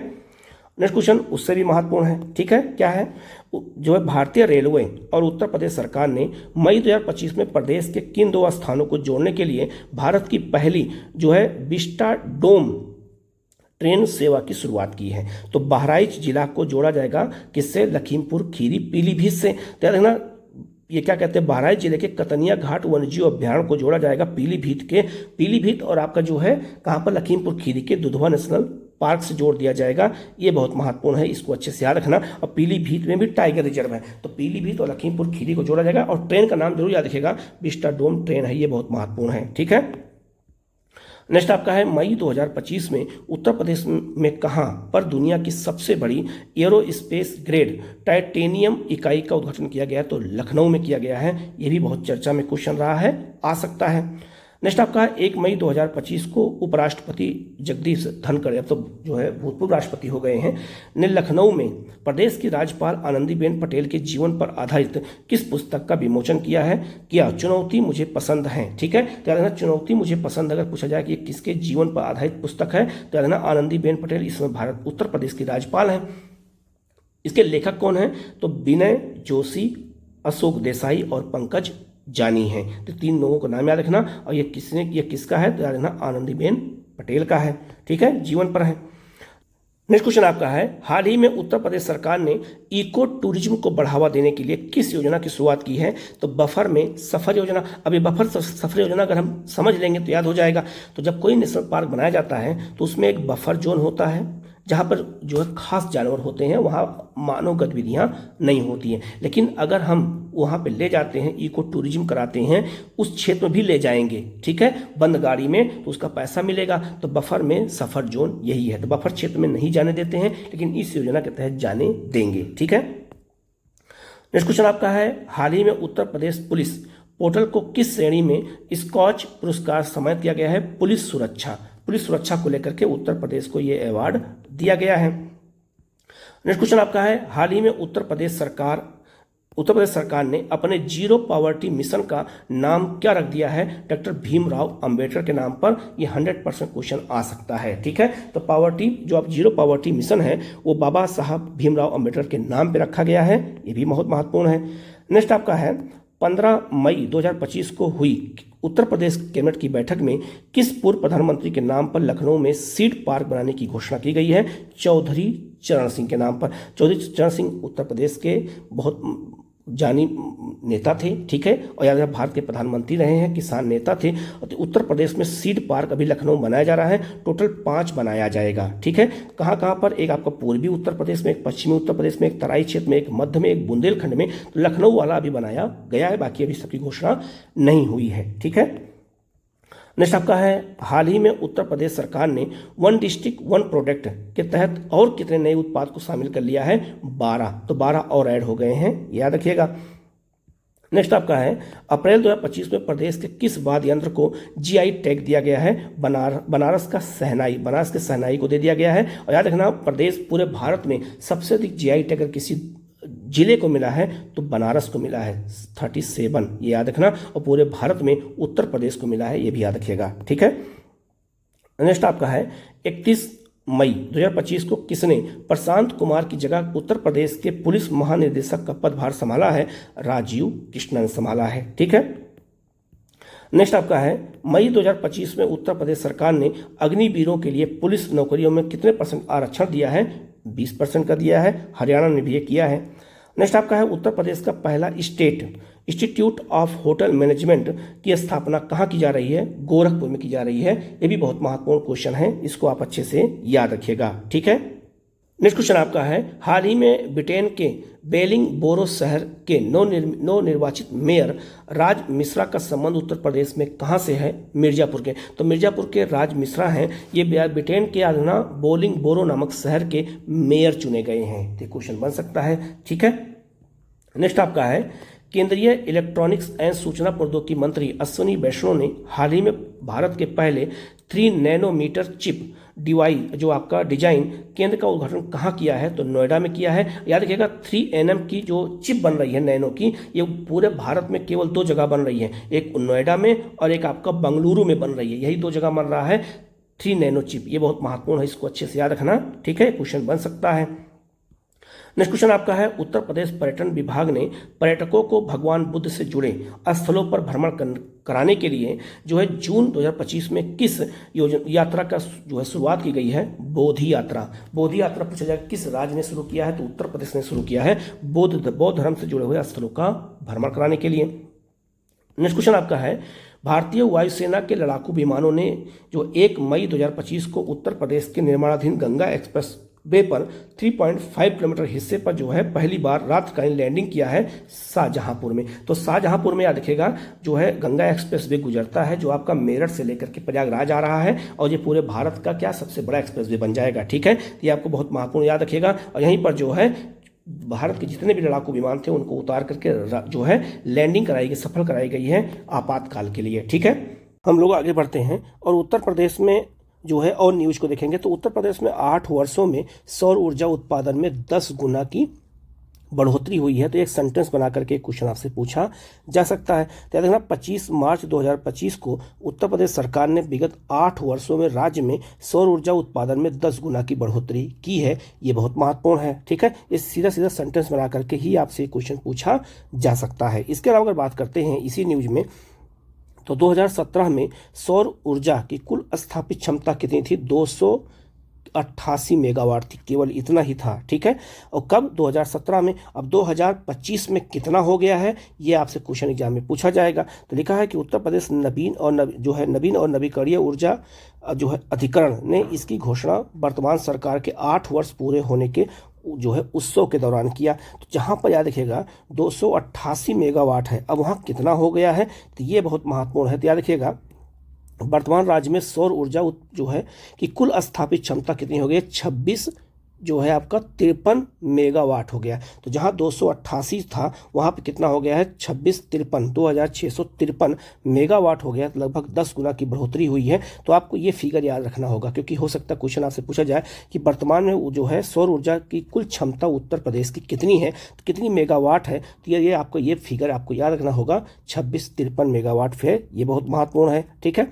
नेक्स्ट क्वेश्चन उससे भी महत्वपूर्ण है। ठीक है, क्या है? जो है भारतीय रेलवे और उत्तर प्रदेश सरकार ने मई 2025 में प्रदेश के किन 2 स्थानों को जोड़ने के लिए भारत की पहली जो है विस्टाडोम ट्रेन सेवा की शुरुआत की है? तो बहराइच जिला को जोड़ा जाएगा किससे? लखीमपुर खीरी पीलीभीत से। तो याद रखना ये क्या कहते हैं, बहराइच जिले के कतनिया घाट वन्यजीव अभ्यारण्य को जोड़ा जाएगा पीलीभीत और आपका जो है कहाँ पर? लखीमपुर खीरी के दुधवा नेशनल पार्क से जोड़ दिया जाएगा। ये बहुत महत्वपूर्ण है, इसको अच्छे से याद रखना। और पीलीभीत में भी टाइगर रिजर्व है, तो पीलीभीत और लखीमपुर खीरी को जोड़ा जाएगा। और ट्रेन का नाम जरूर याद रखिएगा, विस्टाडोम ट्रेन है, ये बहुत महत्वपूर्ण है। ठीक है, नेक्स्ट आपका है, मई 2025 में उत्तर प्रदेश में कहां पर दुनिया की सबसे बड़ी एरोस्पेस ग्रेड टाइटेनियम इकाई का उद्घाटन किया गया? तो लखनऊ में किया गया है। यह भी बहुत चर्चा में क्वेश्चन रहा है, आ सकता है। नेक्स्ट आपका है, 1 मई 2025 को उपराष्ट्रपति जगदीप धनखड़, अब तो जो है भूतपूर्व राष्ट्रपति हो गए हैं, ने लखनऊ में प्रदेश की राज्यपाल आनंदीबेन पटेल के जीवन पर आधारित किस पुस्तक का विमोचन किया है? चुनौती मुझे पसंद है। ठीक है, तो याद रखना चुनौती मुझे पसंद अगर पूछा जाए कि ये किसके जीवन पर आधारित पुस्तक है, तो याद रखना आनंदीबेन पटेल इसमें उत्तर प्रदेश की राज्यपाल हैं। इसके लेखक कौन हैं? तो विनय जोशी, अशोक देसाई और पंकज जानी है। तो 3 लोगों का नाम याद रखना। और ये किसका है? तो याद रखना आनंदीबेन पटेल का है। ठीक है, जीवन पर है। नेक्स्ट क्वेश्चन आपका है, हाल ही में उत्तर प्रदेश सरकार ने इको टूरिज्म को बढ़ावा देने के लिए किस योजना की शुरुआत की है? तो बफर में सफर योजना। अभी बफर सफर योजना अगर हम समझ लेंगे तो याद हो जाएगा। तो जब कोई नेशनल पार्क बनाया जाता है तो उसमें एक बफर जोन होता है जहाँ पर जो है खास जानवर होते हैं, वहाँ मानव गतिविधियाँ नहीं होती हैं। लेकिन अगर हम वहाँ पे ले जाते हैं, इको टूरिज्म कराते हैं, उस क्षेत्र में भी ले जाएंगे, ठीक है, बंद गाड़ी में, तो उसका पैसा मिलेगा। तो बफर में सफर जोन यही है। तो बफर क्षेत्र में नहीं जाने देते हैं, लेकिन इस योजना के तहत जाने देंगे, ठीक है। नेक्स्ट क्वेश्चन आपका है, हाल ही में उत्तर प्रदेश पुलिस पोर्टल को किस श्रेणी में स्कॉच पुरस्कार सम्मानित किया गया है? पुलिस सुरक्षा को लेकर के उत्तर प्रदेश को यह अवार्ड दिया गया है। नेक्स्ट क्वेश्चन आपका है, हाल ही में उत्तर प्रदेश सरकार ने अपने जीरो पॉवर्टी मिशन का नाम क्या रख दिया है? डॉक्टर भीमराव अंबेडकर के नाम पर। ये 100% क्वेश्चन आ सकता है, ठीक है। तो पॉवर्टी जो आप जीरो पॉवर्टी मिशन है वो बाबा साहब भीमराव अंबेडकर के नाम पे रखा गया है। ये भी बहुत महत्वपूर्ण है। नेक्स्ट आपका है, 15 मई 2025 को हुई उत्तर प्रदेश कैबिनेट की बैठक में किस पूर्व प्रधानमंत्री के नाम पर लखनऊ में सीड पार्क बनाने की घोषणा की गई है? चौधरी चरण सिंह के नाम पर। चौधरी चरण सिंह उत्तर प्रदेश के बहुत जानी नेता थे, ठीक है, और याद भारत के प्रधानमंत्री रहे हैं, किसान नेता थे। तो उत्तर प्रदेश में सीड पार्क अभी लखनऊ बनाया जा रहा है। टोटल 5 बनाया जाएगा, ठीक है। कहाँ कहाँ पर? एक आपका पूर्वी उत्तर प्रदेश में, एक पश्चिमी उत्तर प्रदेश में, एक तराई क्षेत्र में, एक मध्य में, एक बुंदेलखंड में। तो लखनऊ वाला अभी बनाया गया है, बाकी अभी सबकी घोषणा नहीं हुई है, ठीक है। नेक्स्ट आपका है, हाल ही में उत्तर प्रदेश सरकार ने वन डिस्ट्रिक्ट वन प्रोडक्ट के तहत और कितने नए उत्पाद को शामिल कर लिया है? 12। तो 12 और ऐड हो गए हैं, याद रखिएगा। नेक्स्ट आपका है, अप्रैल 2025 में प्रदेश के किस वाद्य यंत्र को जीआई टैग दिया गया है? बनारस के शहनाई को दे दिया गया है। और याद रखना, प्रदेश पूरे भारत में सबसे अधिक जीआई टैग अगर किसी जिले को मिला है तो बनारस को मिला है, 37, ये याद रखना। और पूरे भारत में उत्तर प्रदेश को मिला है, ये भी याद रखिएगा, ठीक है। नेक्स्ट आपका है, 31 मई 2025 को किसने प्रशांत कुमार की जगह उत्तर प्रदेश के पुलिस महानिदेशक का पदभार संभाला है? राजीव कृष्णन संभाला है, ठीक है। नेक्स्ट आपका है, मई 2025 में उत्तर प्रदेश सरकार ने अग्निवीरों के लिए पुलिस नौकरियों में कितने % आरक्षण दिया है? 20% का दिया है। हरियाणा ने भी ये किया है। नेक्स्ट आपका है, उत्तर प्रदेश का पहला state institute of hotel management की स्थापना कहाँ की जा रही है? गोरखपुर में की जा रही है। ये भी बहुत महत्वपूर्ण क्वेश्चन है, इसको आप अच्छे से याद रखिएगा, ठीक है। नेक्स्ट क्वेश्चन आपका है, हाल ही में ब्रिटेन के बेलिंगबोरो शहर के नवनिर्वाचित मेयर राज मिश्रा का संबंध उत्तर प्रदेश में कहाँ से है? मिर्जापुर के। तो मिर्जापुर के राज मिश्रा हैं, ये ब्रिटेन के आधुना बोलिंगबोरो नामक शहर के मेयर चुने गए हैं। तो क्वेश्चन बन सकता है, ठीक है। नेक्स्ट आपका है, केंद्रीय इलेक्ट्रॉनिक्स एवं सूचना प्रौद्योगिकी मंत्री अश्विनी वैष्णव ने हाल ही में भारत के पहले 3 नैनोमीटर चिप जो आपका डिजाइन केंद्र का उद्घाटन कहाँ किया है? तो नोएडा में किया है। याद रखिएगा, 3 nm की जो चिप बन रही है नैनो की, ये पूरे भारत में केवल 2 जगह बन रही है, एक नोएडा में और एक आपका बंगलुरु में बन रही है। यही 2 जगह बन रहा है 3 नैनो चिप। ये बहुत महत्वपूर्ण है, इसको अच्छे से याद रखना, ठीक है, क्वेश्चन बन सकता है। नेक्स्ट क्वेश्चन आपका है, उत्तर प्रदेश पर्यटन विभाग ने पर्यटकों को भगवान बुद्ध से जुड़े स्थलों पर भ्रमण कराने के लिए जो है जून 2025 में किस यात्रा का जो है शुरुआत की गई है? बोधि यात्रा पूछा जाएगा किस राज्य ने शुरू किया है? तो उत्तर प्रदेश ने शुरू किया है, बौद्ध धर्म से जुड़े हुए स्थलों का भ्रमण कराने के लिए। नेक्स्ट क्वेश्चन आपका है, भारतीय वायुसेना के लड़ाकू विमानों ने जो 1 मई 2025 को उत्तर प्रदेश के निर्माणाधीन गंगा एक्सप्रेस वे पर 3.5 किलोमीटर हिस्से पर जो है पहली बार रात्रिकालीन लैंडिंग किया है शाहजहांपुर में। तो शाहजहांपुर में याद रखिएगा, जो है गंगा एक्सप्रेस वे गुजरता है, जो आपका मेरठ से लेकर के प्रयागराज आ रहा है, और ये पूरे भारत का क्या सबसे बड़ा एक्सप्रेस वे बन जाएगा, ठीक है। ये आपको बहुत महत्वपूर्ण याद रखिएगा। और यहीं पर जो है भारत के जितने भी लड़ाकू विमान थे उनको उतार करके जो है लैंडिंग कराई गई, सफल कराई गई है आपातकाल के लिए, ठीक है। हम लोग आगे बढ़ते हैं और उत्तर प्रदेश में जो है और न्यूज को देखेंगे। तो उत्तर प्रदेश में 8 वर्षों में सौर ऊर्जा उत्पादन में 10 गुना की बढ़ोतरी हुई है। तो एक सेंटेंस बना करके क्वेश्चन आपसे पूछा जा सकता है। तो याद रखना, 25 मार्च 2025 को उत्तर प्रदेश सरकार ने विगत 8 वर्षों में राज्य में सौर ऊर्जा उत्पादन में 10 गुना की बढ़ोतरी की है। ये बहुत महत्वपूर्ण है, ठीक है। इस सीधा सेंटेंस बना करके ही आपसे क्वेश्चन पूछा जा सकता है। इसके अलावा अगर बात करते हैं इसी न्यूज में, तो 2017 में सौर ऊर्जा की कुल स्थापित क्षमता कितनी थी? 88 मेगावाट थी, केवल इतना ही था। ठीक है, और कब? 2017 में। अब 2025 में कितना हो गया है, ये आपसे क्वेश्चन एग्जाम में पूछा जाएगा। तो लिखा है कि उत्तर प्रदेश नवीन और नवीकरणीय ऊर्जा जो है अधिकरण ने इसकी घोषणा वर्तमान सरकार के 8 वर्ष पूरे होने के जो है उत्सव के दौरान किया। तो जहां पर याद रखिएगा 288 मेगावाट है, अब वहां कितना हो गया है, तो ये बहुत महत्वपूर्ण है। तो याद रखिएगा वर्तमान राज्य में सौर ऊर्जा जो है कि कुल स्थापित क्षमता कितनी हो गई है, 26 जो है आपका 53 मेगावाट हो गया। तो जहां 288 था वहां पे कितना हो गया है, 2653 मेगावाट हो गया। लगभग 10 गुना की बढ़ोतरी हुई है। तो आपको ये फिगर याद रखना होगा, क्योंकि हो सकता है क्वेश्चन आपसे पूछा जाए कि वर्तमान में जो है सौर ऊर्जा की कुल क्षमता उत्तर प्रदेश की कितनी है, तो कितनी मेगावाट है। तो ये आपको ये फिगर आपको याद रखना होगा, 2653 मेगावाट है। ये बहुत महत्वपूर्ण है। ठीक है,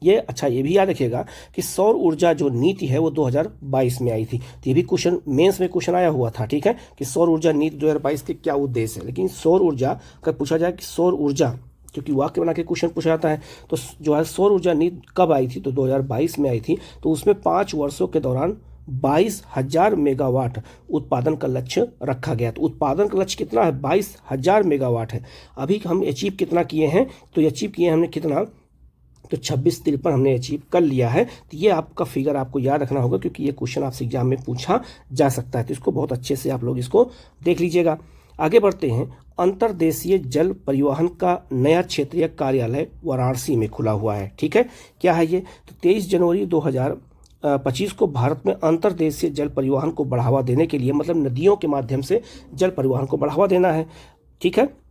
ये अच्छा ये भी याद रखिएगा कि सौर ऊर्जा जो नीति है वो 2022 में आई थी। तो ये भी क्वेश्चन मेंस में क्वेश्चन आया हुआ था। ठीक है, कि सौर ऊर्जा नीति 2022 के क्या उद्देश्य है। लेकिन सौर ऊर्जा का पूछा जाए कि सौर ऊर्जा, क्योंकि वाक्य बना के क्वेश्चन पूछा जाता है, तो जो है सौर ऊर्जा नीति कब आई थी, तो 2022 में आई थी। तो उसमें 5 वर्षों के दौरान 22,000 मेगावाट उत्पादन का लक्ष्य रखा गया। तो उत्पादन का लक्ष्य कितना है, 22,000 मेगावाट है। अभी हम अचीव कितना किए हैं, तो अचीव किए हमने कितना, तो 2653 हमने अचीव कर लिया है। तो ये आपका फिगर आपको याद रखना होगा, क्योंकि ये क्वेश्चन आपसे एग्जाम में पूछा जा सकता है। तो इसको बहुत अच्छे से आप लोग इसको देख लीजिएगा। आगे बढ़ते हैं। अंतर्देशीय जल परिवहन का नया क्षेत्रीय कार्यालय वाराणसी में खुला हुआ है। ठीक है, क्या है ये, तो 23 जनवरी 2025 को भारत में अंतर्देशीय जल परिवहन को बढ़ावा देने के लिए, मतलब नदियों के माध्यम से जल परिवहन को बढ़ावा देना है। ठीक है,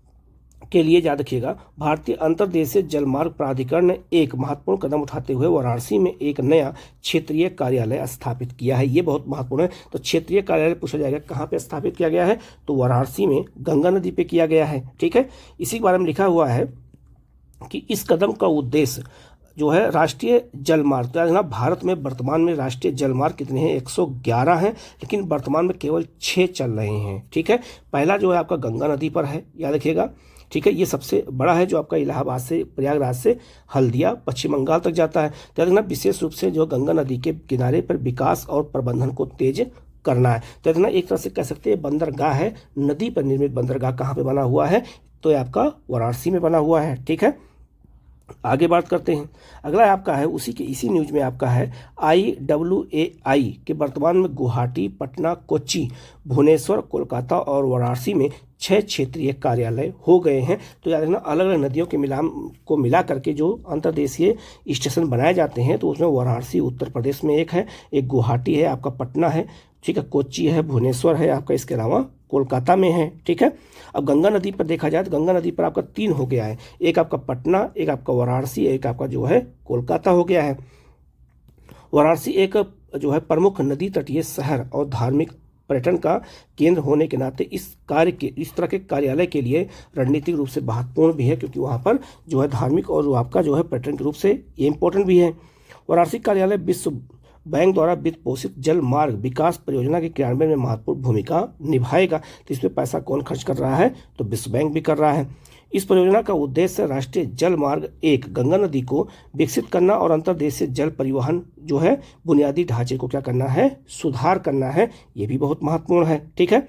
के लिए याद रखिएगा भारतीय अंतर्देशीय जलमार्ग प्राधिकरण ने एक महत्वपूर्ण कदम उठाते हुए वाराणसी में एक नया क्षेत्रीय कार्यालय स्थापित किया है। ये बहुत महत्वपूर्ण है। तो क्षेत्रीय कार्यालय पूछा जाएगा कहाँ पे स्थापित किया गया है, तो वाराणसी में गंगा नदी पे किया गया है। ठीक है, इसी के बारे में लिखा हुआ है कि इस कदम का उद्देश्य जो है राष्ट्रीय जलमार्ग, तो भारत में वर्तमान में राष्ट्रीय जलमार्ग कितने हैं, 111 हैं, लेकिन वर्तमान में केवल 6 चल रहे हैं। ठीक है, पहला जो है आपका गंगा नदी पर है, याद रखिएगा। ठीक है, ये सबसे बड़ा है जो आपका इलाहाबाद से, प्रयागराज से हल्दिया पश्चिम बंगाल तक जाता है। तो देखना विशेष रूप से जो गंगा नदी के किनारे पर विकास और प्रबंधन को तेज करना है। तो देखना एक तरह से कह सकते हैं बंदरगाह है, नदी पर निर्मित बंदरगाह कहाँ पे बना हुआ है, तो ये आपका वाराणसी में बना हुआ है। ठीक है, आगे बात करते हैं। अगला आपका है इसी न्यूज में आपका है IWAI के वर्तमान में गुवाहाटी, पटना, कोच्चि, भुवनेश्वर, कोलकाता और वाराणसी में 6 क्षेत्रीय कार्यालय हो गए हैं। तो याद रखना अलग अलग नदियों के मिला करके जो अंतर्देशीय स्टेशन बनाए जाते हैं, तो उसमें वाराणसी उत्तर प्रदेश में एक है, एक गुवाहाटी है, आपका पटना है, ठीक है, कोच्चि है, भुवनेश्वर है आपका, इसके अलावा कोलकाता में है। ठीक है, अब गंगा नदी पर देखा जाए तो गंगा नदी पर आपका 3 हो गया है, एक आपका पटना, एक आपका वाराणसी, एक आपका जो है कोलकाता हो गया है। वाराणसी एक जो है प्रमुख नदी तटीय शहर और धार्मिक पर्यटन का केंद्र होने के नाते इस तरह के कार्यालय के लिए रणनीतिक रूप से महत्वपूर्ण भी है, क्योंकि वहाँ पर जो है धार्मिक और आपका जो है पर्यटन के रूप से ये इम्पोर्टेंट भी है। वाराणसी कार्यालय विश्व बैंक द्वारा वित्त पोषित जल मार्ग विकास परियोजना के क्रियान्वयन में महत्वपूर्ण भूमिका निभाएगा। तो इसमें पैसा कौन खर्च कर रहा है, तो विश्व बैंक भी कर रहा है। इस परियोजना का उद्देश्य राष्ट्रीय जल मार्ग 1 गंगा नदी को विकसित करना और अंतर्देशीय जल परिवहन जो है बुनियादी ढांचे को क्या करना है, सुधार करना है। ये भी बहुत महत्वपूर्ण है। ठीक है,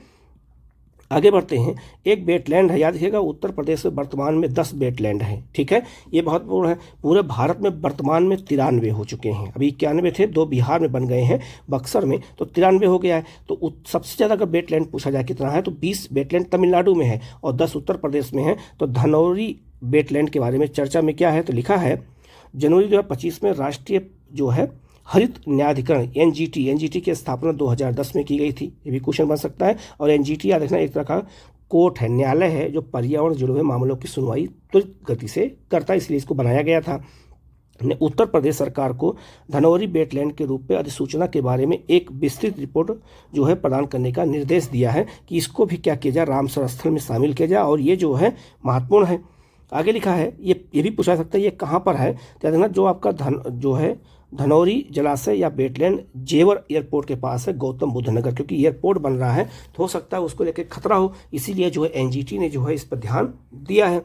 आगे बढ़ते हैं। एक वेटलैंड है, याद रखिएगा उत्तर प्रदेश में वर्तमान में 10 वेटलैंड है। ठीक है, ये बहुत महत्वपूर्ण है। पूरे भारत में वर्तमान में 93 हो चुके हैं, अभी 91 थे, 2 बिहार में बन गए हैं, बक्सर में, तो 93 हो गया है। तो सबसे ज़्यादा अगर वेटलैंड पूछा जाए कितना है, तो 20 वेटलैंड तमिलनाडु में है और 10 उत्तर प्रदेश में है। तो धनौरी वेटलैंड के बारे में चर्चा में क्या है, तो लिखा है जनवरी 2025 में राष्ट्रीय जो है हरित न्यायाधिकरण NGT की स्थापना 2010 में की गई थी। ये भी क्वेश्चन बन सकता है। और NGT याद रखना एक तरह का कोर्ट है, न्यायालय है, जो पर्यावरण जुड़े हुए मामलों की सुनवाई त्वरित गति से करता है, इसलिए इसको बनाया गया था। ने उत्तर प्रदेश सरकार को धनौरी वेटलैंड के रूप में अधिसूचना के बारे में एक विस्तृत रिपोर्ट जो है प्रदान करने का निर्देश दिया है कि इसको भी क्या किया जाए, रामसर स्थल में शामिल किया जाए, और ये जो है महत्वपूर्ण है। आगे लिखा है ये भी पूछा सकता है ये कहाँ पर है, तो देखना जो आपका धनौरी जलाशय या वेटलैंड जेवर एयरपोर्ट के पास है, गौतम बुद्ध नगर, क्योंकि एयरपोर्ट बन रहा है तो हो सकता है उसको लेकर खतरा हो, इसीलिए जो है NGT ने जो है इस पर ध्यान दिया है।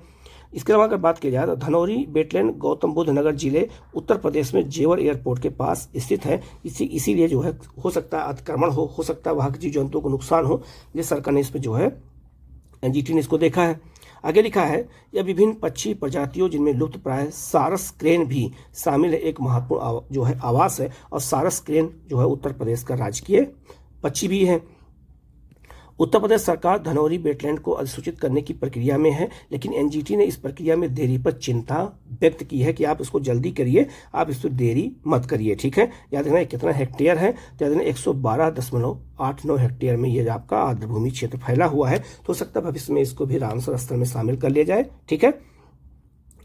इसके अलावा अगर बात की जाए तो धनौरी वेटलैंड गौतम बुद्ध नगर जिले उत्तर प्रदेश में जेवर एयरपोर्ट के पास स्थित है। इसीलिए जो है हो सकता है अतिक्रमण हो सकता है वहाँ के जीव जंतुओं को नुकसान हो, ये सरकार ने इस पर जो है एनजीटी ने इसको देखा है। आगे लिखा है यह विभिन्न पक्षी प्रजातियों जिनमें लुप्त प्राय सारस क्रेन भी शामिल है, एक महत्वपूर्ण जो है आवास है। और सारस क्रेन जो है उत्तर प्रदेश का राजकीय पक्षी भी है। उत्तर प्रदेश सरकार धनौरी वेटलैंड को अधिसूचित करने की प्रक्रिया में है, लेकिन एनजीटी ने इस प्रक्रिया में देरी पर चिंता व्यक्त की है कि आप इसको जल्दी करिए, आप इस पर देरी मत करिए। ठीक है, याद रखना कितना हेक्टेयर है, तो याद रखना 112.89 हेक्टेयर में ये आपका आर्द्रभूमि क्षेत्र फैला हुआ है। तो हो सकता है भविष्य में इसको भी रामसर स्थल में शामिल कर लिया जाए। ठीक है,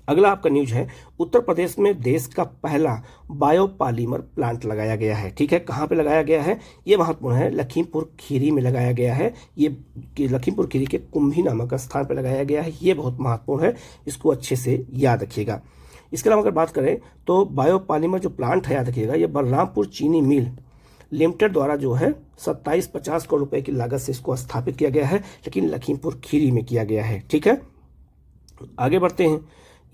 अगला आपका न्यूज है उत्तर प्रदेश में देश का पहला बायोपॉलीमर प्लांट लगाया गया है। ठीक है, कहाँ पे लगाया गया है, ये महत्वपूर्ण है, लखीमपुर खीरी में लगाया गया है। ये लखीमपुर खीरी के कुंभी नामक स्थान पर लगाया गया है। ये बहुत महत्वपूर्ण है, इसको अच्छे से याद रखिएगा। इसके अलावा अगर बात करें तो बायोपॉलीमर जो प्लांट है याद रखिएगा, ये बलरामपुर चीनी मिल लिमिटेड द्वारा जो है 2750 करोड़ रुपए की लागत से इसको स्थापित किया गया है, लेकिन लखीमपुर खीरी में किया गया है। ठीक है, आगे बढ़ते हैं।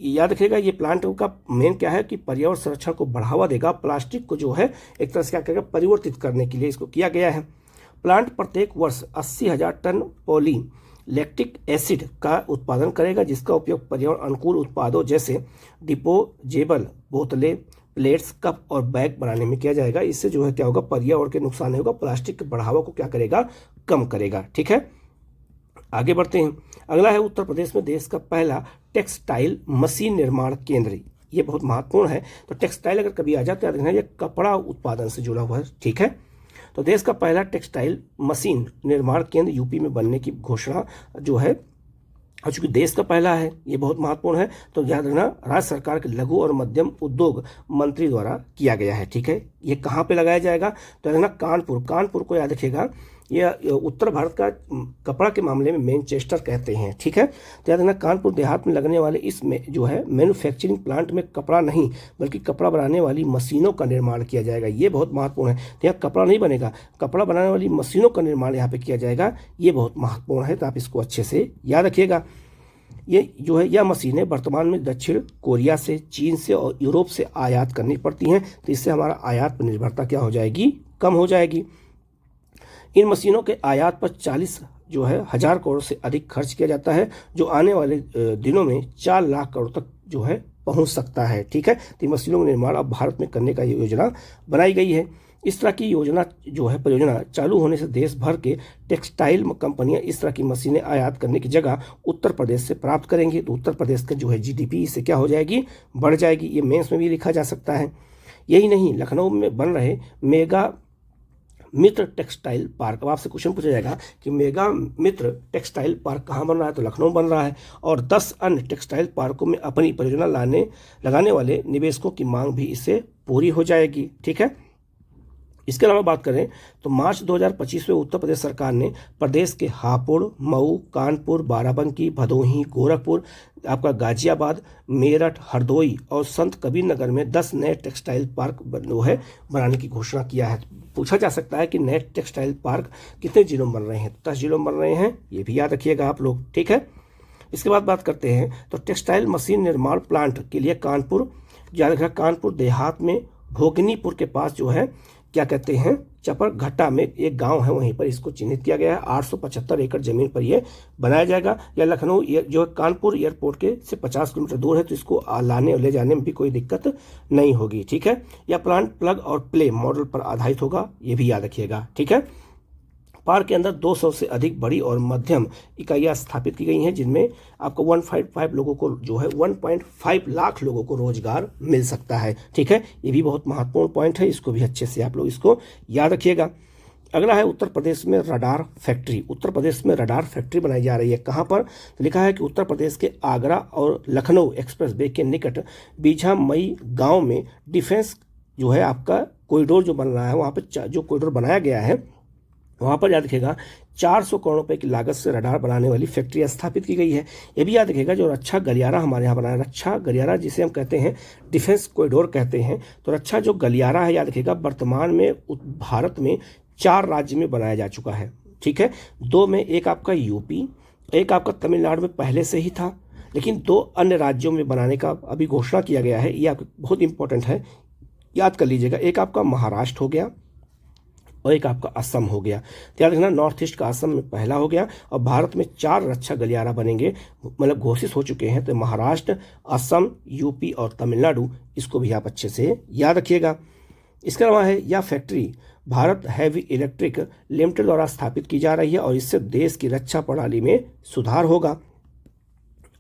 याद रखिएगा ये प्लांट का मेन क्या है कि पर्यावरण संरक्षण को बढ़ावा देगा, प्लास्टिक को जो है एक तरह से क्या करेगा परिवर्तित करने के लिए इसको किया गया है। प्लांट प्रत्येक वर्ष 80,000 टन पॉली लैक्टिक एसिड का उत्पादन करेगा, जिसका उपयोग पर्यावरण अनुकूल उत्पादों जैसे डिपोजेबल बोतलें, प्लेट्स, कप और बैग बनाने में किया जाएगा। इससे जो है क्या होगा पर्यावरण के नुकसान नहीं होगा, प्लास्टिक के बढ़ावा को क्या करेगा कम करेगा। ठीक है, आगे बढ़ते हैं। अगला है उत्तर प्रदेश में देश का पहला टेक्सटाइल मशीन निर्माण केंद्र। ये बहुत महत्वपूर्ण है। तो टेक्सटाइल अगर कभी आ जाता है ये कपड़ा उत्पादन से जुड़ा हुआ है। ठीक है, तो देश का पहला टेक्सटाइल मशीन निर्माण केंद्र यूपी में बनने की घोषणा जो है, चूंकि देश का पहला है ये बहुत महत्वपूर्ण है, तो याद रखना राज्य सरकार के लघु और मध्यम उद्योग मंत्री द्वारा किया गया है। ठीक है, ये कहाँ पे लगाया जाएगा, तो याद रखना कानपुर को याद रखिएगा। ये उत्तर भारत का कपड़ा के मामले में मैनचेस्टर कहते हैं। ठीक है, तो याद रखना कानपुर देहात में लगने वाले इसमें जो है मैन्युफैक्चरिंग प्लांट में कपड़ा नहीं बल्कि कपड़ा बनाने वाली मशीनों का निर्माण किया जाएगा। ये बहुत महत्वपूर्ण है। तो यहाँ कपड़ा नहीं बनेगा, कपड़ा बनाने वाली मशीनों का निर्माण यहाँ पे किया जाएगा। ये बहुत महत्वपूर्ण है, तो आप इसको अच्छे से याद रखिएगा। ये जो है यह मशीनें वर्तमान में दक्षिण कोरिया से, चीन से और यूरोप से आयात करनी पड़ती हैं, तो इससे हमारा आयात पर निर्भरता क्या हो जाएगी कम हो जाएगी। इन मशीनों के आयात पर 40 जो है 1000 करोड़ से अधिक खर्च किया जाता है, जो आने वाले दिनों में 4 लाख करोड़ तक जो है पहुंच सकता है। ठीक है, तो मशीनों का निर्माण अब भारत में करने का योजना बनाई गई है। इस तरह की योजना जो है परियोजना चालू होने से देश भर के टेक्सटाइल कंपनियां इस तरह की मशीनें आयात करने की जगह उत्तर प्रदेश से प्राप्त करेंगी, तो उत्तर प्रदेश का जो है जीडीपी इससे क्या हो जाएगी बढ़ जाएगी। ये मेंस में भी लिखा जा सकता है। यही नहीं, लखनऊ में बन रहे मेगा मित्र टेक्सटाइल पार्क, अब आपसे क्वेश्चन पूछा जाएगा कि मेगा मित्र टेक्सटाइल पार्क कहाँ बन रहा है, तो लखनऊ बन रहा है। और 10 अन्य टेक्सटाइल पार्कों में अपनी परियोजना लगाने वाले निवेशकों की मांग भी इससे पूरी हो जाएगी। ठीक है, इसके अलावा बात करें तो मार्च 2025 में उत्तर प्रदेश सरकार ने प्रदेश के हापुड़, मऊ, कानपुर, बाराबंकी, भदोही, गोरखपुर, आपका गाजियाबाद, मेरठ, हरदोई और संत कबीर नगर में 10 नए टेक्सटाइल पार्क जो है बनाने की घोषणा किया है। पूछा जा सकता है कि नए टेक्सटाइल पार्क कितने जिलों में बन रहे हैं, 10 जिलों में बन रहे हैं, ये भी याद रखिएगा आप लोग। ठीक है, इसके बाद बात करते हैं तो टेक्सटाइल मशीन निर्माण प्लांट के लिए कानपुर याद रखा, कानपुर देहात में भोगनीपुर के पास जो है क्या कहते हैं चपरघट्टा में एक गांव है, वहीं पर इसको चिन्हित किया गया है। 875 एकड़ जमीन पर यह बनाया जाएगा। या लखनऊ जो कानपुर एयरपोर्ट के से 50 किलोमीटर दूर है, तो इसको लाने और ले जाने में भी कोई दिक्कत नहीं होगी। ठीक है, यह प्लांट प्लग और प्ले मॉडल पर आधारित होगा, ये भी याद रखिएगा। ठीक है, पार्क के अंदर 200 से अधिक बड़ी और मध्यम इकाइयां स्थापित की गई हैं, जिनमें आपको 1.5 लोगों को जो है 1.5 लाख लोगों को रोजगार मिल सकता है। ठीक है, ये भी बहुत महत्वपूर्ण पॉइंट है, इसको भी अच्छे से आप लोग इसको याद रखिएगा। अगला है उत्तर प्रदेश में रडार फैक्ट्री। उत्तर प्रदेश में रडार फैक्ट्री बनाई जा रही है, कहाँ पर, तो लिखा है कि उत्तर प्रदेश के आगरा और लखनऊ एक्सप्रेस वे के निकट बीझामई गाँव में डिफेंस जो है आपका कॉरिडोर जो बन रहा है, वहाँ पर जो कॉरिडोर बनाया गया है वहाँ पर याद रखिएगा 400 करोड़ रुपए की लागत से रडार बनाने वाली फैक्ट्री स्थापित की गई है। ये भी याद रखिएगा जो रक्षा गलियारा हमारे यहाँ बना है, रक्षा गलियारा जिसे हम कहते हैं डिफेंस कॉरिडोर कहते हैं, तो रक्षा जो गलियारा है याद रखिएगा वर्तमान में भारत में 4 राज्य में बनाया जा चुका है। ठीक है, 2 में, एक आपका यूपी, एक आपका तमिलनाडु में पहले से ही था, लेकिन 2 अन्य राज्यों में बनाने का अभी घोषणा किया गया है, ये आपको बहुत इंपॉर्टेंट है, याद कर लीजिएगा। एक आपका महाराष्ट्र हो गया और एक आपका असम हो गया। तो याद रखना, नॉर्थ ईस्ट का असम में पहला हो गया और भारत में 4 रक्षा गलियारा बनेंगे, मतलब घोषित हो चुके हैं। तो महाराष्ट्र, असम, यूपी और तमिलनाडु, इसको भी आप अच्छे से याद रखिएगा। इसके अलावा है यह factory Bharat heavy electric limited द्वारा स्थापित की जा रही है और इससे देश की रक्षा प्रणाली में सुधार होगा।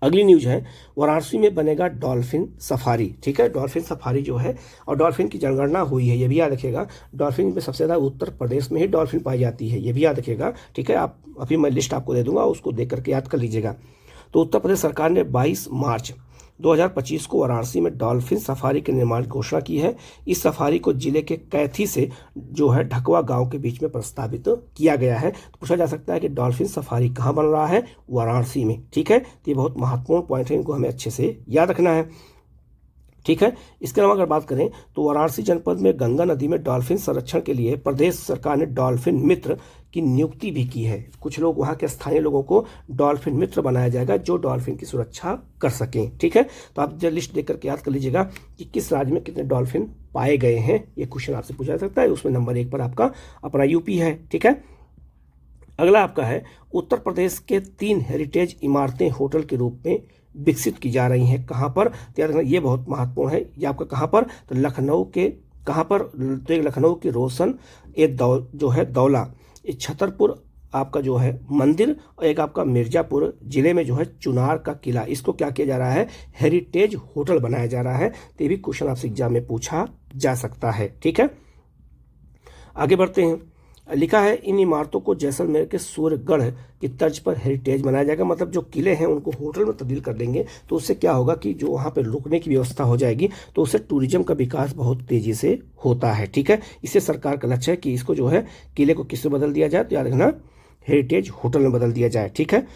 अगली न्यूज है, वाराणसी में बनेगा डॉल्फिन सफारी। ठीक है, डॉल्फिन सफारी जो है, और डॉल्फिन की जनगणना हुई है, ये भी याद रखिएगा। डॉल्फिन में सबसे ज़्यादा उत्तर प्रदेश में ही डॉल्फिन पाई जाती है, ये भी याद रखिएगा। ठीक है, आप अभी मैं लिस्ट आपको दे दूंगा, उसको देख करके याद कर लीजिएगा। तो उत्तर प्रदेश सरकार ने 22 मार्च 2025 को वाराणसी में डॉल्फिन सफारी के निर्माण की घोषणा की है। इस सफारी को जिले के कैथी से जो है ढकवा गांव के बीच में प्रस्तावित किया गया है। तो पूछा जा सकता है कि डॉल्फिन सफारी कहाँ बन रहा है? वाराणसी में। ठीक है, तो ये बहुत महत्वपूर्ण पॉइंट है, इनको हमें अच्छे से याद रखना है। ठीक है, इसके अलावा अगर बात करें तो वाराणसी जनपद में गंगा नदी में डॉल्फिन संरक्षण के लिए प्रदेश सरकार ने डॉल्फिन मित्र की नियुक्ति भी की है। कुछ लोग, वहाँ के स्थानीय लोगों को डॉल्फिन मित्र बनाया जाएगा जो डॉल्फिन की सुरक्षा कर सकें। ठीक है, तो आप जो लिस्ट देख करके याद कर लीजिएगा कि किस राज्य में कितने डॉल्फिन पाए गए हैं, ये क्वेश्चन आपसे पूछा जा सकता है। उसमें नंबर 1 पर आपका अपना यूपी है। ठीक है, अगला आपका है, उत्तर प्रदेश के 3 हेरिटेज इमारतें होटल के रूप में विकसित की जा रही हैं। कहाँ पर? तो याद रखना, ये बहुत महत्वपूर्ण है। ये आपका कहाँ पर? तो लखनऊ के, कहाँ पर? तो एक लखनऊ की रोशन, एक जो है दौला, एक छतरपुर आपका जो है मंदिर, और एक आपका मिर्जापुर जिले में जो है चुनार का किला, इसको क्या किया जा रहा है? हेरिटेज होटल बनाया जा रहा है। तो ये भी क्वेश्चन आपसे एग्जाम में पूछा जा सकता है। ठीक है, आगे बढ़ते हैं। लिखा है, इन इमारतों को जैसलमेर के सूर्यगढ़ की तर्ज पर हेरिटेज बनाया जाएगा। मतलब जो किले हैं उनको होटल में तब्दील कर देंगे, तो उससे क्या होगा कि जो वहाँ पे रुकने की व्यवस्था हो जाएगी, तो उससे टूरिज्म का विकास बहुत तेजी से होता है। ठीक है, इससे सरकार का लक्ष्य है कि इसको जो है किले को किससे बदल दिया जाए? तो याद रखना, हेरिटेज होटल में बदल दिया जाए। ठीक है,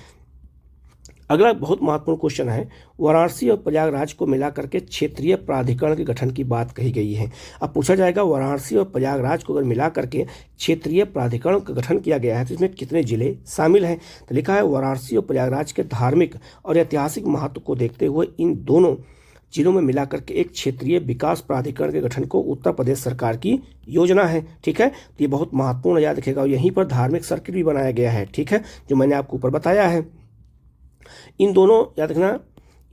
अगला बहुत महत्वपूर्ण क्वेश्चन है, वाराणसी और प्रयागराज को मिला करके क्षेत्रीय प्राधिकरण के गठन की बात कही गई है। अब पूछा जाएगा, वाराणसी और प्रयागराज को अगर मिला करके क्षेत्रीय प्राधिकरण का गठन किया गया है तो इसमें कितने जिले शामिल हैं? तो लिखा है, वाराणसी और प्रयागराज के धार्मिक और ऐतिहासिक महत्व को देखते हुए इन दोनों जिलों में मिलाकर के एक क्षेत्रीय विकास प्राधिकरण के गठन को उत्तर प्रदेश सरकार की योजना है। ठीक है, तो ये बहुत महत्वपूर्ण, याद रखिएगा। और यहीं पर धार्मिक सर्किट भी बनाया गया है। ठीक है, जो मैंने आपको ऊपर बताया है। इन दोनों, याद रखना,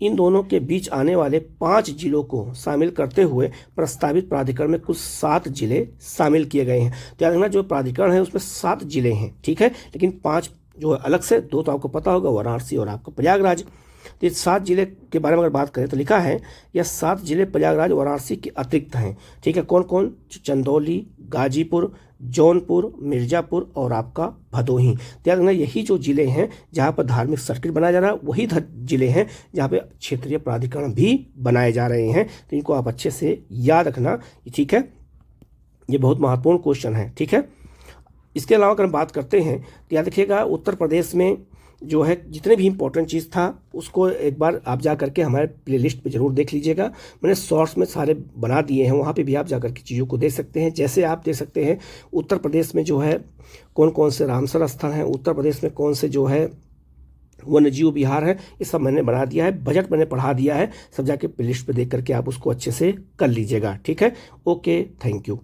इन दोनों के बीच आने वाले 5 जिलों को शामिल करते हुए प्रस्तावित प्राधिकरण में कुल 7 जिले शामिल किए गए हैं। तो याद रखना, जो प्राधिकरण है उसमें 7 जिले हैं। ठीक है, लेकिन 5 जो है अलग से, 2 तो आपको पता होगा, वाराणसी और आपका प्रयागराज। तो इस 7 जिले के बारे में अगर बात करें तो लिखा है, यह 7 जिले प्रयागराज वाराणसी के अतिरिक्त हैं। ठीक है, कौन कौन? चंदौली, गाजीपुर, जौनपुर, मिर्जापुर और आपका भदोही। तो याद रखना, यही जो जिले हैं जहाँ पर धार्मिक सर्किट बनाया जा रहा है, वही जिले हैं जहाँ पे क्षेत्रीय प्राधिकरण भी बनाए जा रहे हैं। तो इनको आप अच्छे से याद रखना। ठीक है, ये बहुत महत्वपूर्ण क्वेश्चन है। ठीक है, इसके अलावा अगर हम बात करते हैं तो याद रखिएगा, उत्तर प्रदेश में जो है जितने भी इंपॉर्टेंट चीज़ था उसको एक बार आप जा करके हमारे प्लेलिस्ट पे जरूर देख लीजिएगा। मैंने शॉर्ट्स में सारे बना दिए हैं, वहाँ पे भी आप जा करके चीज़ों को देख सकते हैं। जैसे आप देख सकते हैं उत्तर प्रदेश में जो है कौन कौन से रामसर स्थल हैं, उत्तर प्रदेश में कौन से जो है वन्यजीव विहार है, ये सब मैंने बना दिया है, बजट मैंने पढ़ा दिया है। सब जाके प्लेलिस्ट पे देख करके आप उसको अच्छे से कर लीजिएगा। ठीक है, ओके, थैंक यू।